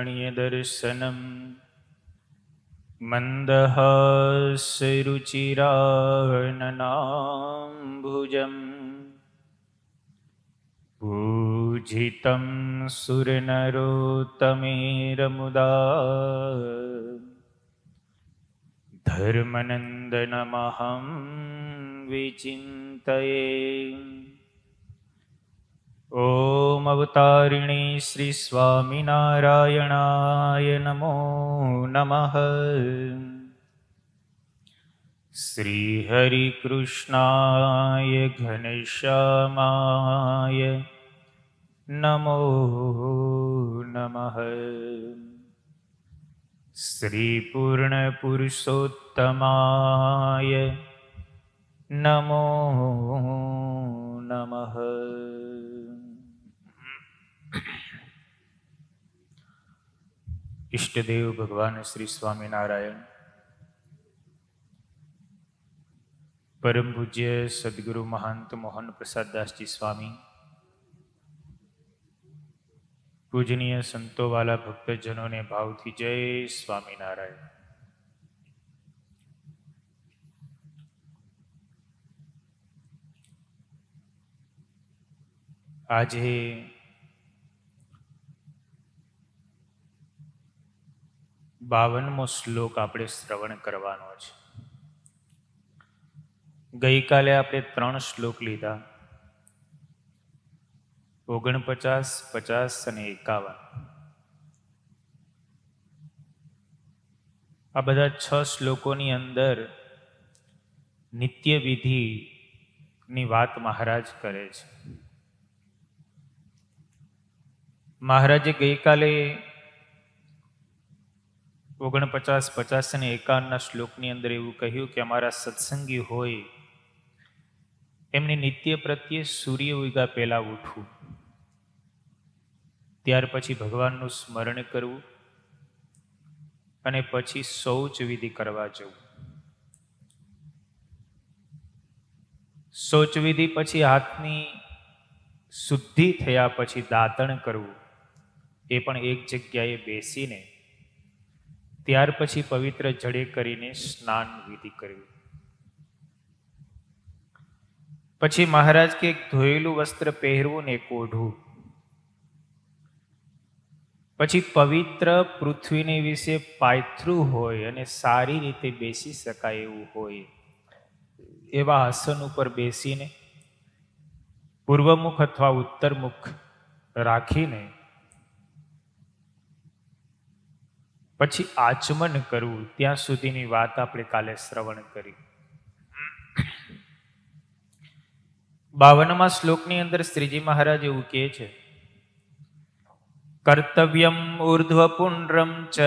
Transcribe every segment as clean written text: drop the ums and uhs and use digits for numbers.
रमणीयदर्शनं मन्दहासरुचिराननाम्भुजम् पूजितं सुरनरोत्तमेरमुदा धर्मनन्दनमहं विचिन्तये। ओम अवतारिणी श्री स्वामिनारायणाय नमो नमः। श्री हरिकृष्णाय घनश्यामाय नमो नमः। श्री पूर्णपुरुषोत्तमाय नमो नमः। इष्टदेव भगवान श्री स्वामिनारायण, परम पूज्य सद्गुरु महंत मोहन प्रसाद दास जी स्वामी, पूजनीय संतो वाला भक्तजनों ने भावथी जय स्वामीनारायण। आज 52મો શ્લોક આપણે શ્રવણ કરવાનો છે। ગઈકાલે આપણે 3 શ્લોક લીધા, 49, 50 અને 51। આ બધા 6 શ્લોકોની અંદર નિત્ય વિધિની વાત મહારાજ કરે છે। મહારાજે ગઈકાલે 49, 50 અને 51ના શ્લોકની અંદર એવું કહ્યું કે અમારા સત્સંગી હોય એમની નિત્ય પ્રત્યે સૂર્ય ઉગ્યા પહેલા ઉઠવું, ત્યાર પછી ભગવાનનું સ્મરણ કરવું અને પછી શૌચ વિધિ કરવા જવું। શૌચ વિધિ પછી હાથની શુદ્ધિ થયા પછી દાંતણ કરવું, એ પણ એક જગ્યાએ બેસીને, ત્યાર પછી પવિત્ર જળે કરીને સ્નાન વિધિ કરવી। પછી મહારાજ કે ધોયેલું વસ્ત્ર પહેરવું ને ઓઢવું, પછી પવિત્ર પૃથ્વીને વિશે પાયથરું હોય અને સારી રીતે બેસી શકાય એવું હોય એવા આસન ઉપર બેસીને પૂર્વમુખ અથવા ઉત્તરમુખ રાખીને પછી આચમન કરવું। ત્યાં સુધીની વાત આપણે કાલે શ્રવણ કરી। 52મા શ્લોકની અંદર શ્રીજી મહારાજ એવું કહે છે, કર્તવ્યમ ઉર્ધ્વપુંડ્રમ ચ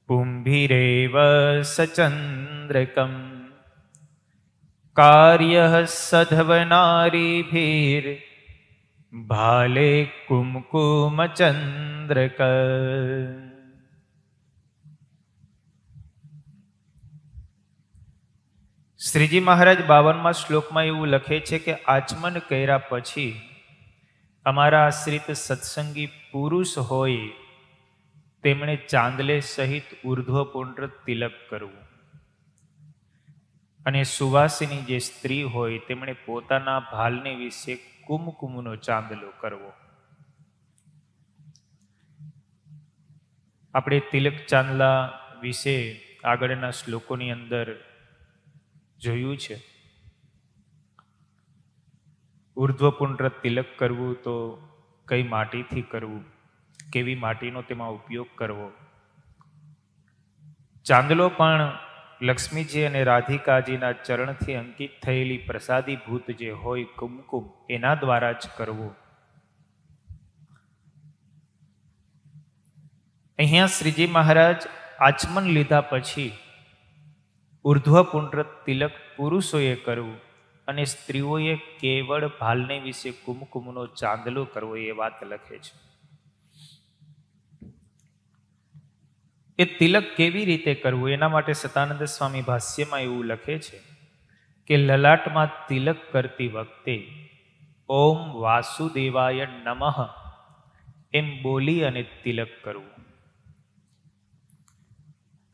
પુંભીરેવ સચંદ્રકમ કાર્ય સધવનારીભીર ભાલે કુમકુમચંદ્રક। શ્રીજી મહારાજ 52મા શ્લોકમાં એવું લખે છે કે આચમન કર્યા પછી અમારા આશ્રિત સત્સંગી પુરુષ હોય તેમણે ચાંદલે સહિત ઉર્ધ્વપુંડ્ર તિલક કરવું, અને સુવાસિની જે સ્ત્રી હોય તેમણે પોતાના ભાલને વિશે કુમકુમનો ચાંદલો કરવો। આપણે તિલક ચાંદલા વિશે આગળના શ્લોકોની અંદર જોયું છે। ઉર્ધ્વપુંડ્ર તિલક કરવું તો કઈ માટીથી કરવું, કેવી માટીનો તેમાં ઉપયોગ કરવો। ચાંદલો પણ લક્ષ્મીજી અને રાધિકાજીના ચરણથી અંકિત થયેલી પ્રસાદી ભૂત જે હોય કુમકુમ, એના દ્વારા જ કરવો। અહીંયા શ્રીજી મહારાજ આચમન લીધા પછી ઉર્ધ્વપુંડ્ર તિલક પુરુષોએ કરવું અને સ્ત્રીઓએ કેવળ ભાલને વિશે કુમકુમનો ચાંદલો કરવો, એ વાત લખે છે। એ તિલક કેવી રીતે કરવું એના માટે સતાનંદ સ્વામી ભાષ્યમાં એવું લખે છે કે લલાટમાં તિલક કરતી વખતે ઓમ વાસુદેવાય નમઃ એમ બોલી અને તિલક કરવું.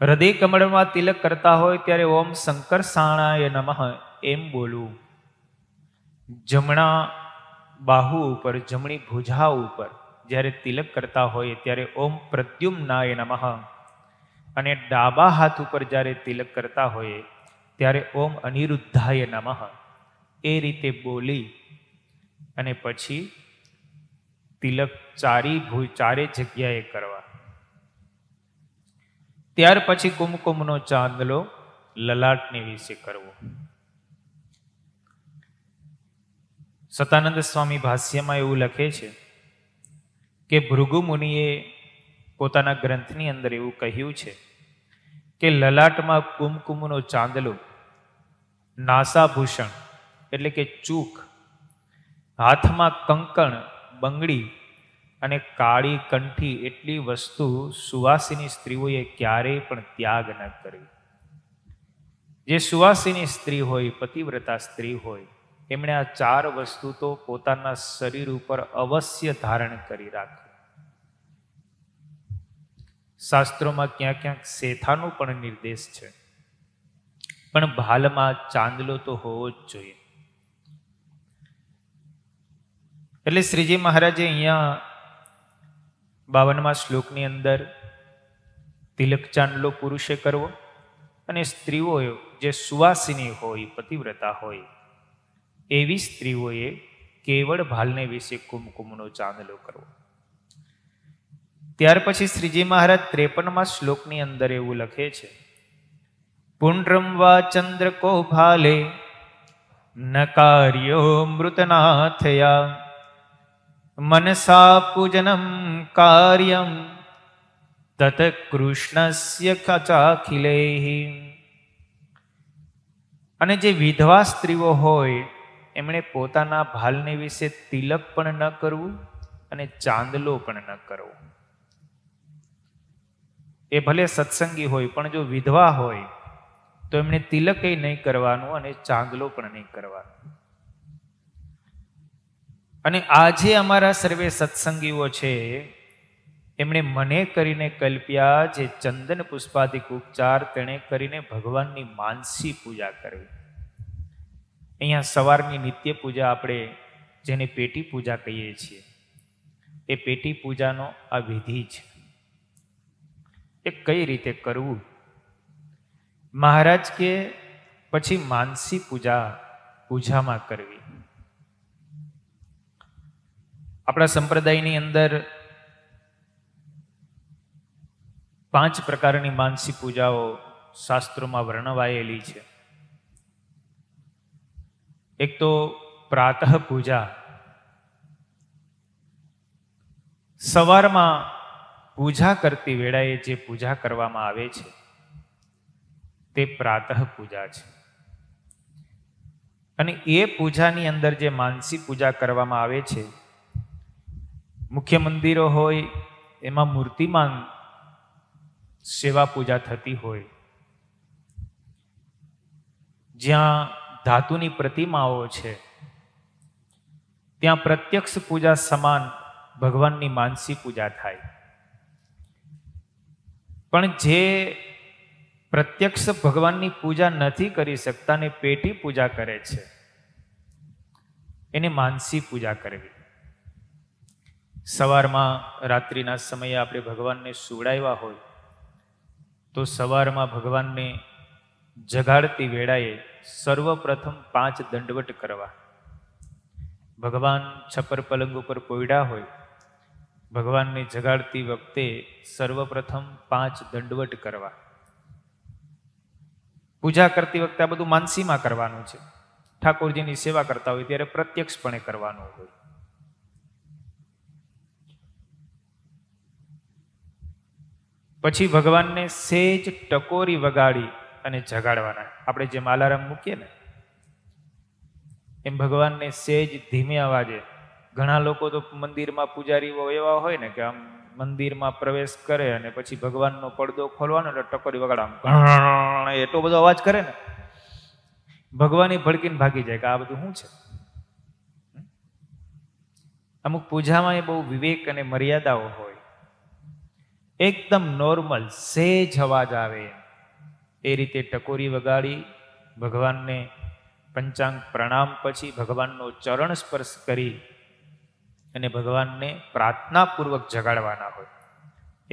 હૃદય કમળમાં તિલક કરતા હોય ત્યારે ઓમ શંકર સાણાય નમઃ એમ બોલવું. જમણા બાહુ ઉપર, જમણી ભુજા ઉપર જ્યારે તિલક કરતા હોય ત્યારે ઓમ પ્રદ્યુમ્નાય નમઃ, અને ડાબા હાથ ઉપર જ્યારે તિલક કરતા હોય ત્યારે ઓમ અનિરુદ્ધાય નમઃ એ રીતે બોલી અને પછી તિલક ચારે જગ્યાએ કરવા. ત્યાર પછી કુમકુમનો ચાંદલો લલાટની વિશે કરવો. સતાનંદ સ્વામી ભાષ્યમાં એવું લખે છે કે ભૃગુ મુનિએ પોતાના ગ્રંથની અંદર એવું કહ્યું છે કે લલાટમાં કુમકુમનો ચાંદલો, નાસાભૂષણ એટલે કે ચૂક, હાથમાં કંકણ, બંગડી અને કાળી કંઠી એટલી વસ્તુ સુવાસિની સ્ત્રીઓએ ક્યારેય પણ ત્યાગ ન કરવી. જે સુવાસિની સ્ત્રી હોય, પતિવ્રતા સ્ત્રી હોય, એમણે આ 4 વસ્તુ તો પોતાના શરીર ઉપર અવશ્ય ધારણ કરી રાખવી. શાસ્ત્રોમાં ક્યાંક ક્યાંક શેથાનો પણ નિર્દેશ છે, પણ ભાલમાં ચાંદલો તો હોવો જ જોઈએ. એટલે શ્રીજી મહારાજે અહીંયા 52મા શ્લોકની અંદર તિલક ચાંદલો પુરુષે કરવો અને સ્ત્રીઓ જે સુવાસિની હોય, પતિવ્રતા હોય, એવી સ્ત્રીઓએ કેવળ ભાલને વિશે કુમકુમનો ચાંદલો કરવો. ત્યાર પછી શ્રીજી મહારાજ 53મા શ્લોકની અંદર એવું લખે છે, પુંડ્રમ વા ચંદ્ર કો ભાલે ન કાર્યો મૃતનાથયા મનસા પૂજનમ કાર્યમ તત કૃષ્ણસ્ય કચાખિલેહી. અને જે વિધવા સ્ત્રીઓ હોય એમણે પોતાના ભાલને વિશે તિલક પણ ન કરવું અને ચાંદલો પણ ન કરવો. એ ભલે સત્સંગી હોય પણ જો વિધવા હોય તો એમણે તિલક નહીં કરવાનું અને ચાંદલો પણ નહીં કરવાનો. અને આજે અમારા સર્વે સત્સંગીઓ છે એમણે મને કરીને કલ્પ્યા જે ચંદન પુષ્પાદિક ઉપચાર તેણે કરીને ભગવાનની માનસી પૂજા કરવી. અહીંયા સવારની નિત્ય પૂજા આપણે જેને પેટી પૂજા કહીએ છીએ એ પેટી પૂજાનો આ વિધિ છે. એ કઈ રીતે કરવું? મહારાજ કે પછી માનસી પૂજામાં કરવી. આપણા સંપ્રદાયની અંદર 5 પ્રકારની માનસી પૂજાઓ શાસ્ત્રોમાં વર્ણવાયેલી છે. એક તો પ્રાતઃ પૂજા. સવારમાં પૂજા કરતી વેળાએ જે પૂજા કરવામાં આવે છે તે પ્રાતઃ પૂજા છે. અને એ પૂજાની અંદર જે માનસી પૂજા કરવામાં આવે છે, મુખ્ય મંદિરો હોય એમાં મૂર્તિમાન સેવા પૂજા થતી હોય, જ્યાં ધાતુની પ્રતિમાઓ છે ત્યાં પ્રત્યક્ષ પૂજા સમાન ભગવાનની માનસી પૂજા થાય. પણ જે પ્રત્યક્ષ ભગવાનની પૂજા નથી કરી શકતા ને પેટી પૂજા કરે છે એને માનસી પૂજા કરવી. સવારમાં રાત્રિના સમયે આપણે ભગવાનને સુવડાવ્યા હોય તો સવારમાં ભગવાનને જગાડતી વેળાએ સર્વપ્રથમ 5 દંડવટ કરવા. ભગવાન છપર પલંગ ઉપર પોયડા હોય, ભગવાનને જગાડતી વખતે સર્વપ્રથમ 5 દંડવટ કરવા. પૂજા કરતી વખતે આ બધું માનસીમાં કરવાનું છે. ઠાકોરજીની સેવા કરતા હોય ત્યારે પ્રત્યક્ષપણે કરવાનું હોય. પછી ભગવાનને સેજ ટકોરી વગાડી અને જગાડવાના. આપણે જેમ અલાર્મ મૂકીએ ને એમ ભગવાનને સેજ ધીમે અવાજે. ઘણા લોકો તો મંદિરમાં પૂજારીઓ એવા હોય ને કે આમ મંદિરમાં પ્રવેશ કરે અને પછી ભગવાનનો પડદો ખોલવાનો એટલે ટકોરી વગાડવા એટલો બધો અવાજ કરે ને ભગવાન ભડકીને ભાગી જાય કે આ બધું શું છે. અમુક પૂજામાં એ બહુ વિવેક અને મર્યાદાઓ હોય. એકદમ નોર્મલ સહેજ અવાજ આવે એ રીતે ટકોરી વગાડી ભગવાનને પંચાંગ પ્રણામ પછી ભગવાનનો ચરણ સ્પર્શ કરી અને ભગવાનને પ્રાર્થનાપૂર્વક જગાડવાના હોય.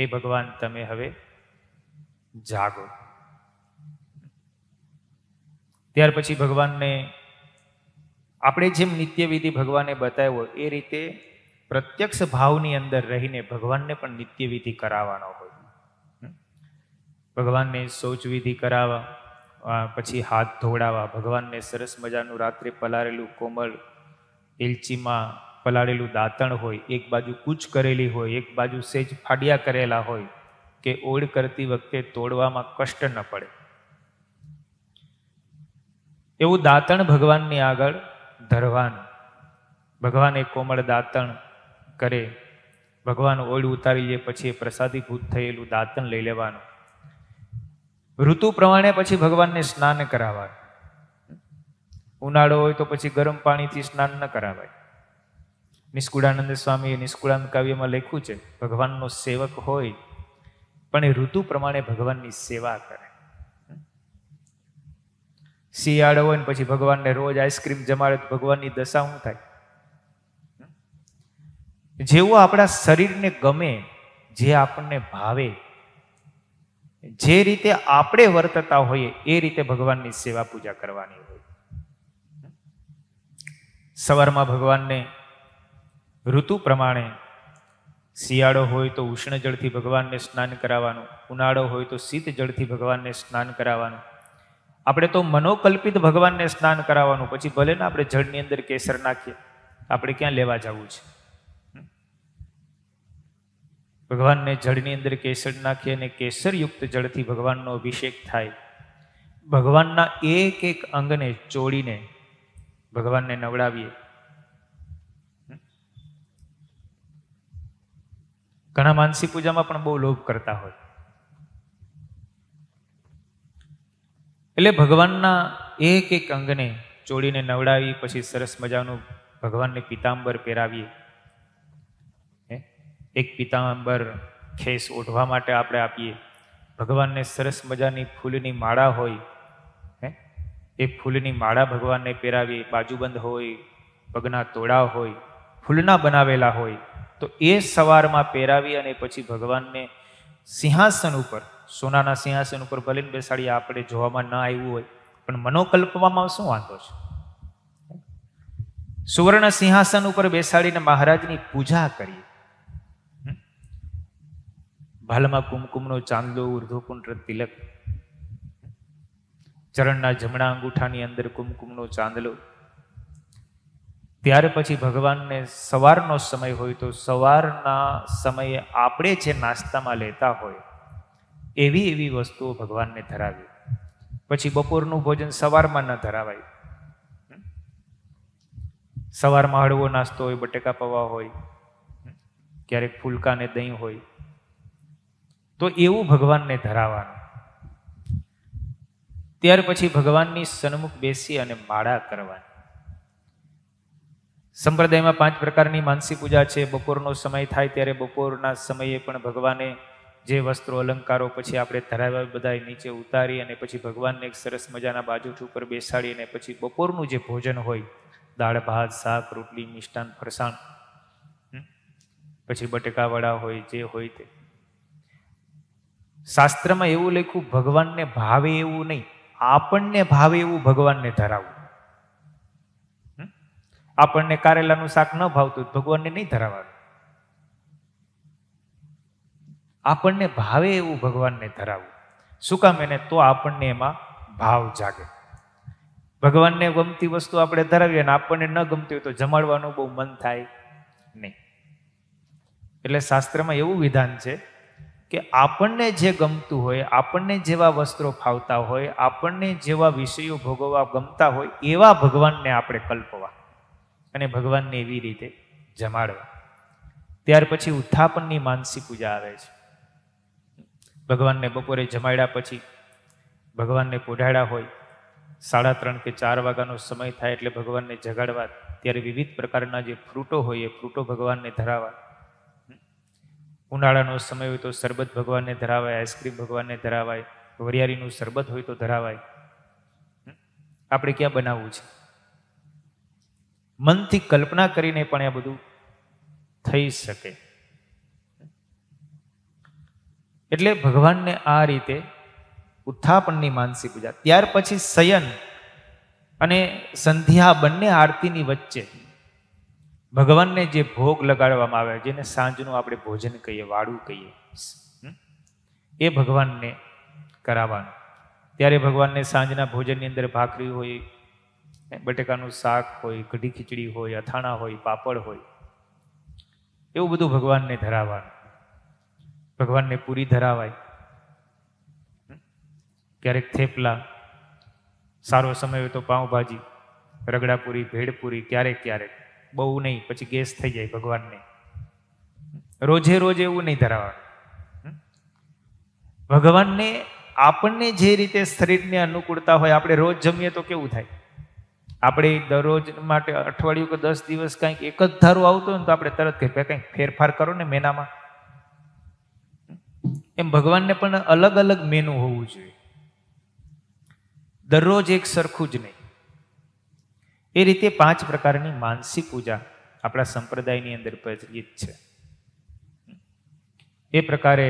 એ ભગવાન તમે હવે જાગો. ત્યાર પછી ભગવાનને આપણે જેમ નિત્યવિધિ ભગવાને બતાવ્યો એ રીતે પ્રત્યક્ષ ભાવની અંદર રહીને ભગવાનને પણ નિત્યવિધિ કરાવવાનો હોય. ભગવાનને શૌચવિધિ કરાવવા, પછી હાથ ધોવડાવવા, ભગવાનને સરસ મજાનું રાત્રે પલાળેલું કોમળ એલચીમાં પલાળેલું દાંતણ હોય, એક બાજુ કૂચ કરેલી હોય, એક બાજુ સેજ ફાડિયા કરેલા હોય, કે ઓળ કરતી વખતે તોડવામાં કષ્ટ ન પડે એવું દાંતણ ભગવાનની આગળ ધરવાનું. ભગવાન એ કોમળ દાંતણ કરે, ભગવાન ઓળ ઉતારી લે પછી એ પ્રસાદીભૂત થયેલું દાંતણ લઈ લેવાનું. ઋતુ પ્રમાણે પછી ભગવાનને સ્નાન કરાવવાનું. ઉનાળો હોય તો પછી ગરમ પાણીથી સ્નાન ન કરાવાય. નિષ્કુળાનંદ સ્વામીએ નિષ્કુળાનંદ કાવ્યમાં લખ્યું છે, ભગવાનનો સેવક હોય પણ એ ઋતુ પ્રમાણે ભગવાનની સેવા કરે. શિયાળો હોય ને પછી ભગવાનને રોજ આઈસ્ક્રીમ જમાડે તો ભગવાનની દશા શું થાય? જેવું આપણા શરીરને ગમે, જે આપણને ભાવે, જે રીતે આપણે વર્તતા હોઈએ એ રીતે ભગવાનની સેવા પૂજા કરવાની હોય. સવારમાં ભગવાનને ઋતુ પ્રમાણે, શિયાળો હોય તો ઉષ્ણ જળથી ભગવાનને સ્નાન કરાવવાનું, ઉનાળો હોય તો શીત જળથી ભગવાનને સ્નાન કરાવવાનું. આપણે તો મનોકલ્પિત ભગવાનને સ્નાન કરાવવાનું. પછી ભલે ને આપણે જળની અંદર કેસર નાખીએ, આપણે ક્યાં લેવા જવું છે? ભગવાનને જળની અંદર કેસર નાખીએ અને કેસરયુક્ત જળથી ભગવાનનો અભિષેક થાય. ભગવાનના એક એક અંગને ચોળીને ભગવાનને નવડાવીએ. ઘણા માનસી પૂજામાં પણ બહુ લોભ કરતા હોય. એટલે ભગવાનના એક એક અંગને ચોળીને નવડાવી પછી સરસ મજાનું ભગવાનને પિતાંબર પહેરાવીએ. એક પિતાંબર ખેસ ઓઢવા માટે આપણે આપીએ. ભગવાનને સરસ મજાની ફૂલની માળા હોય, એ ફૂલની માળા ભગવાનને પહેરાવીએ. બાજુબંધ હોય, પગના તોડા હોય, ફૂલના બનાવેલા હોય, તો એ સવારમાં પહેરાવી અને પછી ભગવાનને સિંહાસન ઉપર, સોનાના સિંહાસન ઉપર ભલે બેસાડીએ. આપણે જોવામાં ના આવ્યું હોય પણ મનોકલ્પમાં શું વાંધો છે? સુવર્ણ સિંહાસન ઉપર બેસાડીને મહારાજની પૂજા કરીએ. ભાલમાં કુમકુમનો ચાંદલો, ઉર્ધ્વપુંડ્ર તિલક, ચરણના જમણા અંગૂઠાની અંદર કુમકુમનો ચાંદલો. ત્યાર પછી ભગવાનને સવારનો સમય હોય તો સવારના સમયે આપણે જે નાસ્તામાં લેતા હોય એવી એવી વસ્તુઓ ભગવાનને ધરાવી. પછી બપોરનું ભોજન સવારમાં ન ધરાવાય. સવારમાં હળવો નાસ્તો હોય, બટેકા પૌવા હોય, ક્યારેક ફુલકા ને દહીં હોય, તો એવું ભગવાનને ધરાવવાનું. ત્યાર પછી ભગવાનની સન્મુખ બેસી અને માળા કરવાની. સંપ્રદાયમાં 5 પ્રકારની માનસી પૂજા છે. બપોરનો સમય થાય ત્યારે બપોરના સમયે પણ ભગવાને જે વસ્ત્રો અલંકારો પછી આપણે ધરાવ્યા બધા નીચે ઉતારી અને પછી ભગવાનને એક સરસ મજાના બાજુઠ ઉપર બેસાડી અને પછી બપોરનું જે ભોજન હોય, દાળ ભાત શાક રોટલી મિષ્ટાન ફરસાણ, પછી બટેકા વડા હોય, જે હોય તે. શાસ્ત્રમાં એવું લખ્યું, ભગવાનને ભાવે એવું નહીં, આપણને ભાવે એવું ભગવાનને ધરાવવું. આપણને કારેલાનું શાક ન ભાવતું ભગવાનને નહીં ધરાવવાનું. આપણને ભાવે એવું ભગવાનને ધરાવવું. શું કામ? એને તો આપણને એમાં ભાવ જાગે. ભગવાનને ગમતી વસ્તુ આપણે ધરાવીએ અને આપણને ન ગમતી હોય તો જમાડવાનું બહુ મન થાય નહીં. એટલે શાસ્ત્રમાં એવું વિધાન છે કે આપણને જે ગમતું હોય, આપણને જેવા વસ્ત્રો ફાવતા હોય, આપણને જેવા વિષયો ભોગવવા ગમતા હોય એવા ભગવાનને આપણે કલ્પવા અને ભગવાનને એવી રીતે જમાડવા. ત્યાર પછી ઉત્થાપનની માનસી પૂજા આવે છે. ભગવાનને બપોરે જમાડ્યા પછી ભગવાનને પોઢાડ્યા હોય 3:30 કે 4 વાગ્યાનો સમય થાય એટલે ભગવાનને જગાડવા, ત્યારે વિવિધ પ્રકારના જે ફ્રૂટો હોય એ ફ્રૂટો ભગવાનને ધરાવા. ઉનાળાનો સમય હોય તો શરબત ભગવાનને ધરાવાય, આઈસ્ક્રીમ ભગવાનને ધરાવાય, વરિયાળીનું શરબત હોય તો ધરાવાય. આપણે ક્યાં બનાવવું છે? મનથી કલ્પના કરીને પણ આ બધું થઈ શકે. એટલે ભગવાનને આ રીતે ઉત્થાપનની માનસી પૂજા. ત્યાર પછી શયન અને સંધ્યા બંને આરતીની વચ્ચે ભગવાનને જે ભોગ લગાડવામાં આવે, જેને સાંજનું આપણે ભોજન કહીએ, વાડું કહીએ, એ ભગવાનને કરાવવાનું. ત્યારે ભગવાનને સાંજના ભોજનની અંદર ભાખરી હોય, બટેકાનું શાક હોય, કઢી ખીચડી હોય, અથાણા હોય, પાપડ હોય, એવું બધું ભગવાનને ધરાવવાનું. ભગવાનને પૂરી ધરાવાય, ક્યારેક થેપલા, સારો સમય હોય તો પાઉંભાજી, રગડાપુરી, ભેળપુરી, ક્યારેક ક્યારેક, બહુ નહીં, પછી ગેસ થઈ જાય ભગવાનને. રોજે રોજ એવું નહીં ધરાવવાનું. ભગવાનને આપણને જે રીતે શરીરને અનુકૂળતા હોય, આપણે રોજ જમીએ તો કેવું થાય? આપણે દરરોજ માટે અઠવાડિયું કે 10 દિવસ કંઈક એક જ ધારું આવતું હોય ને તો આપણે તરત કહીએ કંઈક ફેરફાર કરો ને મેનામાં. એમ ભગવાનને પણ અલગ અલગ મેનુ હોવું જોઈએ, દરરોજ એક સરખું જ નહીં. એ રીતે 5 પ્રકારની માનસી પૂજા આપણા સંપ્રદાયની અંદર પ્રચલિત છે. એ પ્રકારે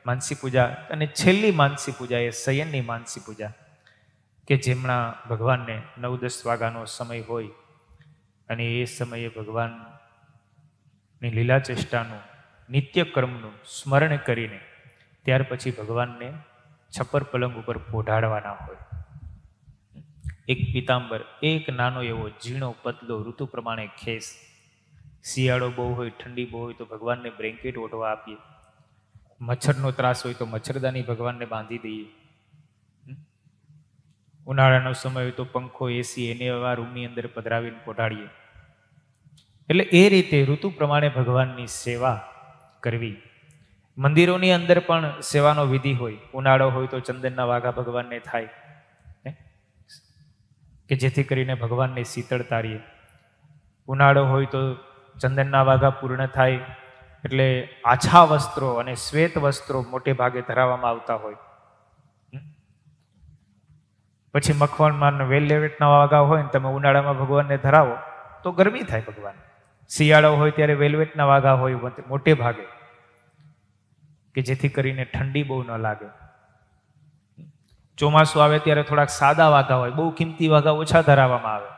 માનસી પૂજા. અને છેલ્લી માનસી પૂજા એ શયનની માનસી પૂજા, કે જેમના ભગવાનને 9-10 વાગ્યાનો સમય હોય અને એ સમયે ભગવાનની લીલા ચેષ્ટાનું, નિત્યકર્મનું સ્મરણ કરીને ત્યાર પછી ભગવાનને છપ્પર પલંગ ઉપર પોઢાડવાના હોય. એક પીતાંબર, એક નાનો એવો ઝીણો પતલો ઋતુ પ્રમાણે ખેસ, શિયાળો બહુ હોય, ઠંડી બહુ હોય તો ભગવાનને બ્લેન્કેટ ઓઢવા આપીએ, મચ્છરનો ત્રાસ હોય તો મચ્છરદાની ભગવાનને બાંધી દઈએ, ઉનાળાનો સમય હોય તો પંખો, એસી એને એવા રૂમની અંદર પધરાવીને પોઢાડીએ. એટલે એ રીતે ઋતુ પ્રમાણે ભગવાનની સેવા કરવી. મંદિરોની અંદર પણ સેવાનો વિધિ હોય. ઉનાળો હોય તો ચંદનના વાઘા ભગવાનને થાય, કે જેથી કરીને ભગવાનને શીતળતા રહીએ. ઉનાળો હોય તો ચંદનના વાઘા પૂર્ણ થાય એટલે આછા વસ્ત્રો અને શ્વેત વસ્ત્રો મોટે ભાગે ધરાવવામાં આવતા હોય. પછી મખમલમાં વેલ્વેટના વાઘા હોય ને તમે ઉનાળામાં ભગવાનને ધરાવો તો ગરમી થાય ભગવાન. શિયાળો હોય ત્યારે વેલ્વેટના વાઘા હોય મોટે ભાગે, કે જેથી કરીને ઠંડી બહુ ન લાગે. ચોમાસું આવે ત્યારે થોડાક સાદા વાઘા હોય, બહુ કિંમતી વાઘા ઓછા ધરાવવામાં આવે.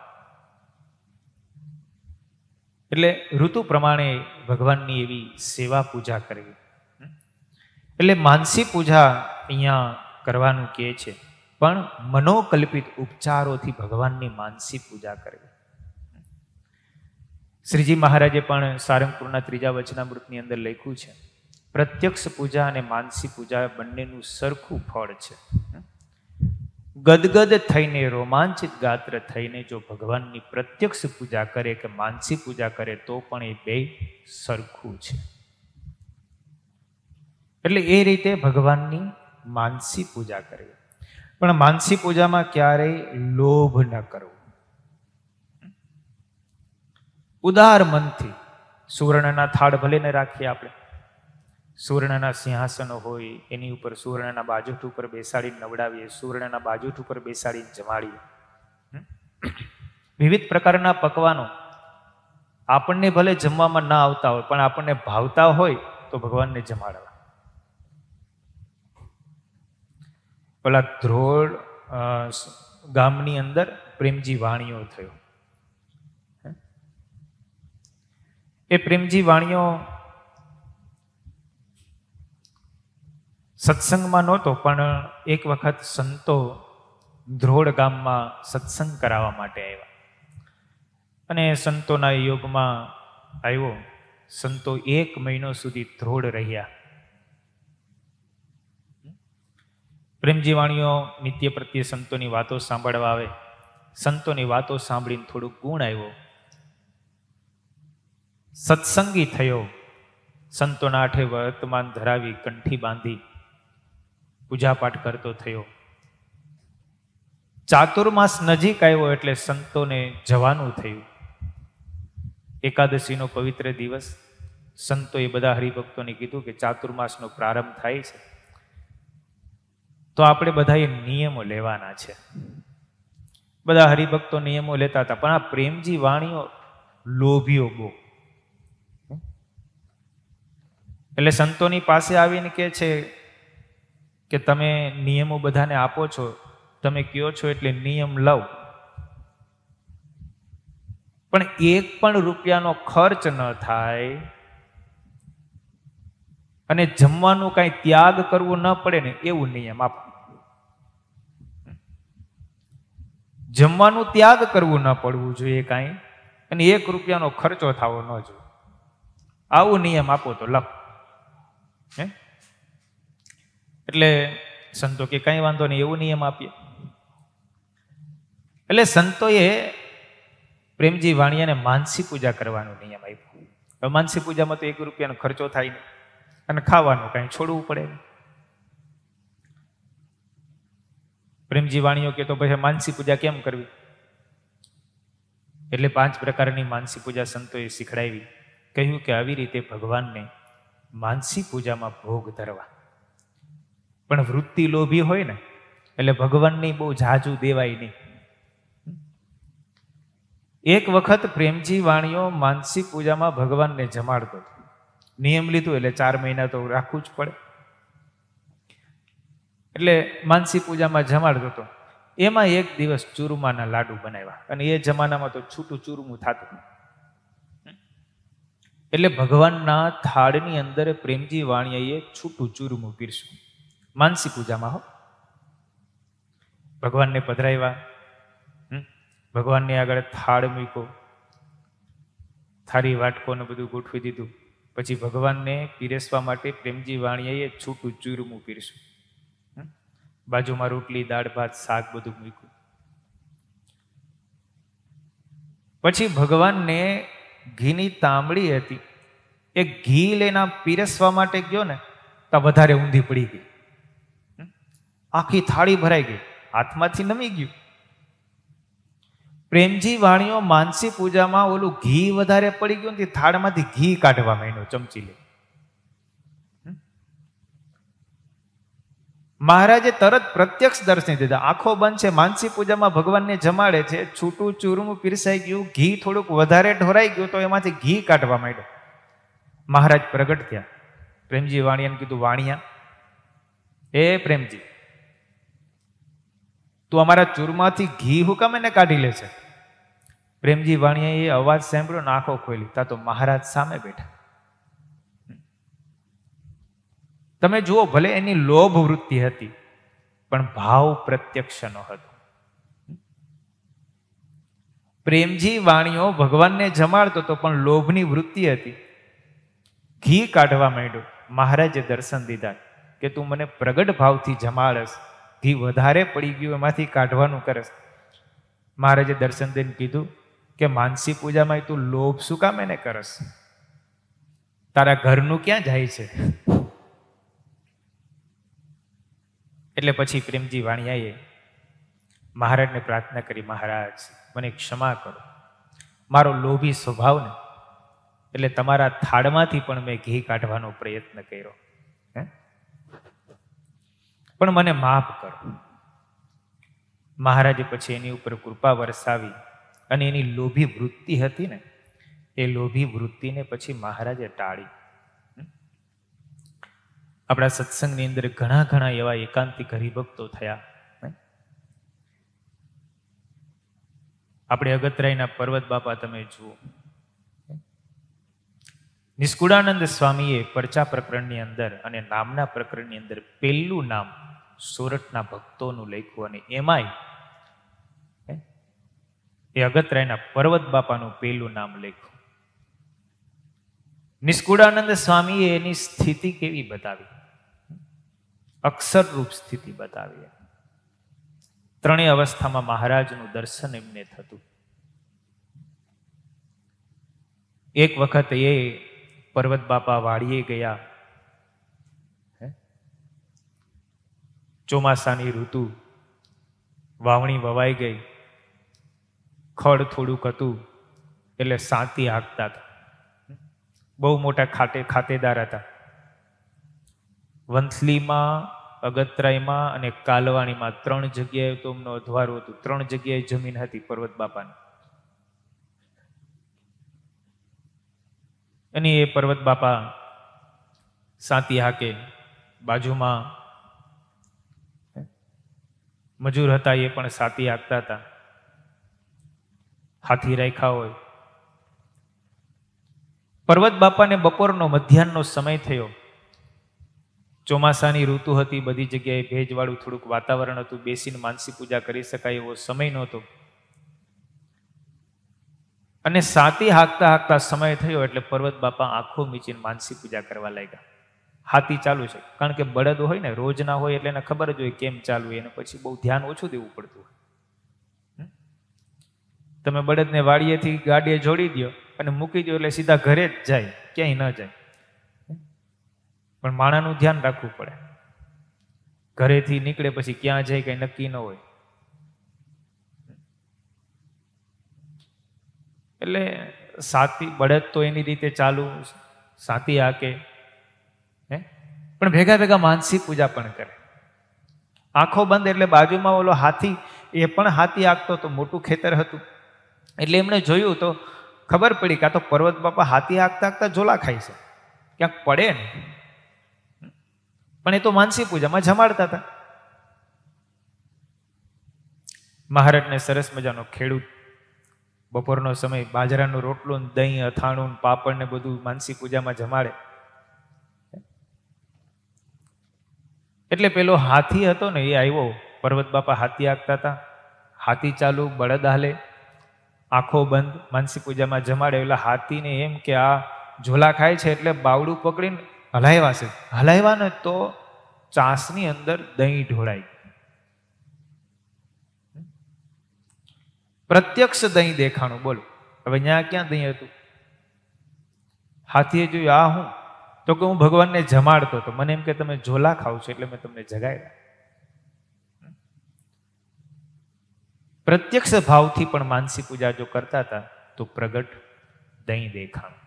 એટલે ઋતુ પ્રમાણે ભગવાનની એવી સેવા પૂજા કરવી. એટલે માનસી પૂજા અહીંયા કરવાનું કહે છે, પણ મનોકલ્પિત ઉપચારોથી ભગવાનની માનસી પૂજા કરવી. શ્રીજી મહારાજે પણ સારંગપુરના 3જા વચનામૃતની અંદર લખ્યું છે, પ્રત્યક્ષ પૂજા અને માનસી પૂજા બંનેનું સરખું ફળ છે. ગદગદ થઈને, રોમાંચિત ગાત્ર થઈને જો ભગવાનની પ્રત્યક્ષ પૂજા કરે કે માનસી પૂજા કરે તો પણ એ બે સરખું છે. એટલે એ રીતે ભગવાનની માનસી પૂજા કરવી. પણ માનસી પૂજામાં ક્યારેય લોભ ન કરવો. ઉદાર મનથી સુવર્ણના થાળ ભલે ન રાખીએ આપણે, સુવર્ણના સિંહાસનો હોય એની ઉપર સુવર્ણના બાજુટ ઉપર બેસાડીને નવડાવીએ, સુવર્ણના બાજુટ ઉપર બેસાડીને જમાડીએ. વિવિધ પ્રકારના પકવાનો આપણને ભલે જમવામાં ના આવતા હોય પણ આપણને ભાવતા હોય તો ભગવાનને જમાડવા. પેલા ધ્રોળ ગામની અંદર પ્રેમજી વાણીઓ થયો. એ પ્રેમજી વાણીઓ સત્સંગમાં નહોતો, પણ એક વખત સંતો ધ્રોળ ગામમાં સત્સંગ કરાવવા માટે આવ્યા અને સંતોના યોગમાં આવ્યો. સંતો 1 મહિનો સુધી ધ્રોળ રહ્યા. પ્રેમજી વાણીઓ નિત્ય પ્રત્યે સંતોની વાતો સાંભળવા આવે. સંતોની વાતો સાંભળીને થોડું ગુણ આવ્યો, સત્સંગી થયો. સંતોના 8 વર્તમાન ધરાવી, કંઠી બાંધી પૂજાપાઠ કરતો થયો. ચાતુર્માસ નજીક આવ્યો એટલે સંતોને જવાનું થયું. એકાદશીનો પવિત્ર દિવસ. સંતોએ બધા હરિભક્તોને કીધું કે ચાતુર્માસનો પ્રારંભ થાય છે તો આપણે બધાએ નિયમો લેવાના છે. બધા હરિભક્તો નિયમો લેતા હતા, પણ આ પ્રેમજી વાણીઓ લોભીઓ બહુ. એટલે સંતોની પાસે આવીને કહે છે કે તમે નિયમો બધાને આપો છો, તમે કયો છો એટલે નિયમ લઉં, પણ એક પણ રૂપિયાનો ખર્ચ ન થાય અને જમવાનું કઈ ત્યાગ કરવું ન પડે ને એવું નિયમ આપો. જમવાનું ત્યાગ કરવું ન પડવું જોઈએ કાંઈ, અને 1 રૂપિયાનો ખર્ચો થવો ન જોઈએ. આવું નિયમ આપો તો લખ. એટલે સંતો કે કઈ વાંધો નહીં, એવું નિયમ આપીએ. એટલે સંતોએ પ્રેમજી વાણિયાને માનસી પૂજા કરવાનો નિયમ આપ્યો. માનસી પૂજામાં તો 1 રૂપિયાનો ખર્ચો થાય નહીં અને ખાવાનું કઈ છોડવું પડે. પ્રેમજી વાણીઓ કે તો પછી માનસી પૂજા કેમ કરવી? એટલે 5 પ્રકારની માનસી પૂજા સંતોએ શીખડાવી. કહ્યું કે આવી રીતે ભગવાનને માનસી પૂજામાં ભોગ ધરવા. પણ વૃત્તિ લોભી હોય ને એટલે ભગવાનની બહુ ઝાઝુ દેવાય નહીં. એક વખત પ્રેમજી વાણીઓ માનસી પૂજામાં ભગવાનને જમાડતો. નિયમ લીધું એટલે 4 મહિના તો રાખવું જ પડે. એટલે માનસી પૂજામાં જમાડતો હતો. એમાં એક દિવસ ચૂરમાના લાડુ બનાવ્યા, અને એ જમાનામાં તો છૂટું ચૂરમું થતું. એટલે ભગવાનના થાળની અંદર પ્રેમજી વાણીએ છૂટું ચૂરમું પીરસ્યું. માનસી પૂજામાં હો. ભગવાનને પધરાવ્યા, ભગવાનની આગળ થાળ મૂક્યો, થાળી વાટકોને બધું ગોઠવી દીધું. પછી ભગવાનને પીરસવા માટે પ્રેમજી વાણીએ છૂટું ચૂરમું પીરસ્યું. બાજુમાં રોટલી, દાળ, ભાત, શાક બધું મૂક્યું. પછી ભગવાનને ઘીની તાંબડી હતી, એ ઘી લઈને પીરસવા માટે ગયો ને તો વધારે ઊંધી પડી ગઈ. આખી થાળી ભરાઈ ગઈ, હાથમાંથી નમી ગયું. પ્રેમજી વાણીઓ માનસી પૂજામાં ઓલું ઘી વધારે પડી ગયું ને થાળમાંથી ઘી કાઢવા માંડ્યો ચમચી લે. મહારાજે તરત પ્રત્યક્ષ દર્શન દીધા. આંખો બંધ છે, માનસી પૂજામાં ભગવાનને જમાડે છે, છૂટું ચૂરમું પીરસાઈ ગયું, ઘી થોડુંક વધારે ઢોરાઈ ગયું તો એમાંથી ઘી કાઢવા માંડ્યો. મહારાજ પ્રગટ થયા. પ્રેમજી વાણિયાને કીધું, વાણિયા, એ પ્રેમજી, તું અમારા ચૂરમાંથી ઘી હુકમ એને કાઢી લે છે? પ્રેમજી વાણિયાએ એ અવાજ સાંભળ્યો ને આંખો ખોલી, તા તો મહારાજ સામે બેઠા. તમે જુઓ, ભલે એની લોભ વૃત્તિ હતી પણ ભાવ પ્રત્યક્ષ નો હતો. પ્રેમજી વાણીઓ ભગવાનને જમાડતો હતો પણ લોભની વૃત્તિ હતી. ઘી કાઢવા માંડ્યો. મહારાજે દર્શન દીધા કે તું મને પ્રગટ ભાવથી જમાડસ, ઘી વધારે પડી ગયું એમાંથી કાઢવાનું કરસ. મહારાજે દર્શન દઈને કીધું કે માનસી પૂજામાં તું લોભ શું કામ એને કરસ? તારા ઘરનું ક્યાં જાય છે? એટલે પછી પ્રેમજી વાણિયાએ મહારાજને પ્રાર્થના કરી, મહારાજ મને ક્ષમા કરો, મારો લોભી સ્વભાવ ને એટલે તમારા થાળમાંથી પણ મેં ઘી કાઢવાનો પ્રયત્ન કર્યો, પણ મને માફ કરો. મહારાજે પછી એની ઉપર કૃપા વરસાવી અને એની લોભી વૃત્તિ હતી ને એ લોભી વૃત્તિને પછી મહારાજે ટાળી. આપણા સત્સંગની અંદર ઘણા એવા એકાંતિક હરિભક્તો થયા. આપણે અગતરાયના પર્વત બાપા તમે જુઓ, નિષ્કુળાનંદ સ્વામીએ પરચા પ્રકરણની અંદર અને નામના પ્રકરણની અંદર પહેલું નામ સોરઠના ભક્તોનું લખ્યું અને એમાંય એ અગતરાયના પર્વત બાપાનું પહેલું નામ લખ્યું. નિષ્કુળાનંદ સ્વામીએ એની સ્થિતિ કેવી બતાવી, અક્ષર રૂપ સ્થિતિ બતાવી. ત્રણેય અવસ્થામાં મહારાજનું દર્શન એમને થતું. એક વખત એ પર્વત બાપા વાડીએ ગયા, ચોમાસાની ઋતુ, વાવણી વવાઈ ગઈ, ખડ થોડુંક હતું એટલે સાતી હાંકતા હતા. બહુ મોટા ખાતેદાર હતા. વંથલીમાં, અગતરાયમાં અને કાલવાણીમાં 3 જગ્યાએ તો એમનું અધવારું હતું. 3 જગ્યાએ જમીન હતી પર્વત બાપાની. અને એ પર્વત બાપા સાતી હાકે, બાજુમાં મજૂર હતા એ પણ સાતી હાકતા હતા. હાથી રાખ્યા હોય. પર્વત બાપાને બપોરનો મધ્યાહનનો સમય થયો. ચોમાસાની ઋતુ હતી, બધી જગ્યાએ ભેજવાળું થોડુંક વાતાવરણ હતું, બેસીને માનસી પૂજા કરી શકાય એવો સમય નહોતો. અને સાતી હાકતા હાકતા સમય થયો એટલે પર્વત બાપા આંખો મીચીને માનસી પૂજા કરવા લાગ્યા. હાથી ચાલુ છે, કારણ કે બળદ હોય ને, રોજ ના હોય એટલે એને ખબર જ હોય કેમ ચાલવું, એને પછી બહુ ધ્યાન ઓછું દેવું પડતું હોય. તમે બળદને વાડીએથી ગાડીએ જોડી દો અને મૂકી દો એટલે સીધા ઘરે જ જાય, ક્યાંય ન જાય. પણ માણાનું ધ્યાન રાખવું પડે. ઘરેથી નીકળે પછી ક્યાં જાય કઈ નક્કી ન હોય. એટલે સાતી બળદ તો એની રીતે ચાલુ, સાતી હાકે, પણ ભેગા ભેગા માનસી પૂજા પણ કરે. આંખો બંધ એટલે બાજુમાં ઓલો હાથી, એ પણ હાથી હાંકતો તો, મોટું ખેતર હતું એટલે એમણે જોયું તો ખબર પડી કે આ તો પર્વત બાપા હાથી હાંકતા હાંકતા ઝોલા ખાય છે, ક્યાંક પડે ને. પણ એ તો માનસી પૂજામાં જમાડતા હતા. મહારાજને સરસ મજાનો ખેડૂત, બપોરનો સમય, બાજરાનો રોટલો, દહીં, અથાણું, પાપડ ને બધું માનસી પૂજામાં જમાડે. એટલે પેલો હાથી હતો ને એ આવ્યો. પર્વત બાપા હાથી હાંકતા હતા, હાથી ચાલુ, બળદ હાલે, આંખો બંધ, માનસી પૂજામાં જમાડે. એટલે હાથીને એમ કે આ ઝોલા ખાય છે એટલે બાવડું પકડીને હલાવ્યા છે. હલાવ્યા ને તો ચાસની અંદર દહીં ઢોળાઈ. પ્રત્યક્ષ દહીં દેખાણું. બોલો હવે ત્યાં ક્યાં દહીં હતું? હાથીએ જોયું, આ હું? તો કે હું ભગવાનને જમાડતો હતો, મને એમ કે તમે ઝોલા ખાવ છો એટલે મેં તમને જગાડ્યા. પ્રત્યક્ષ ભાવથી પણ માનસી પૂજા જો કરતા હતા તો પ્રગટ દહીં દેખાણું.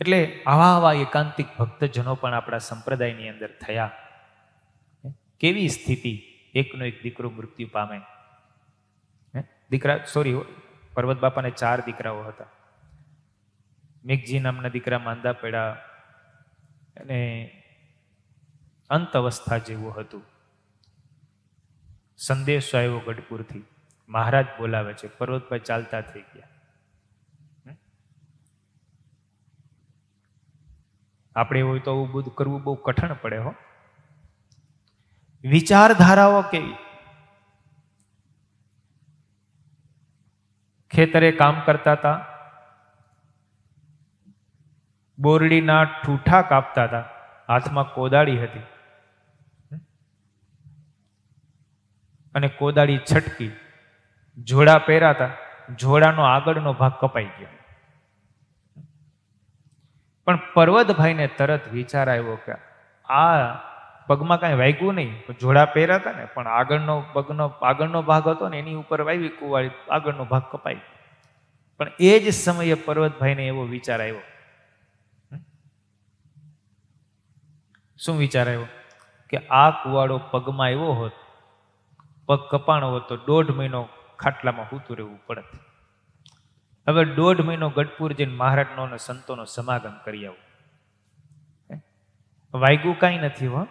એટલે આવા એકાંતિક ભક્તજનો પણ આપણા સંપ્રદાયની અંદર થયા. કેવી સ્થિતિ! એકનો એક દીકરો મૃત્યુ પામે. પર્વત બાપાને 4 દીકરાઓ હતા. મેઘજી નામના દીકરા માંદા પડ્યા અને અંત અવસ્થા જેવું હતું. સંદેશો આવ્યો ગઢપુરથી, મહારાજ બોલાવે છે. પર્વતભાઈ ચાલતા થઈ ગયા. આપણે હોય તો આવું બધું કરવું બહુ કઠણ પડે હો. વિચારધારાઓ કેવી! ખેતરે કામ કરતા હતા, બોરડીના ઠૂઠા કાપતા હતા, હાથમાં કોદાળી હતી અને કોદાળી છટકી. જોડા પહેરાતા, જોડાનો આગળનો ભાગ કપાઈ ગયો. પણ પર્વતભાઈને તરત વિચાર આવ્યો કે આ પગમાં કાંઈ વાગ્યું નહીં, જોડા પહેરાતા ને, પણ આગળનો ભાગ હતો ને એની ઉપર વાવી કુવાડી, આગળનો ભાગ કપાઈ. પણ એ જ સમયે પર્વતભાઈને એવો વિચાર આવ્યો. શું વિચાર આવ્યો? કે આ કુવાડો પગમાં આવ્યો હોત, પગ કપાણો હોત તો 1.5 મહિનો ખાટલામાં સૂતું રહેવું પડત. હવે 1.5 મહિનો ગઢપુર જઈને મહારાજનો અને સંતોનો સમાગમ કરી આવું. વાગ્યું કાંઈ નથી હો.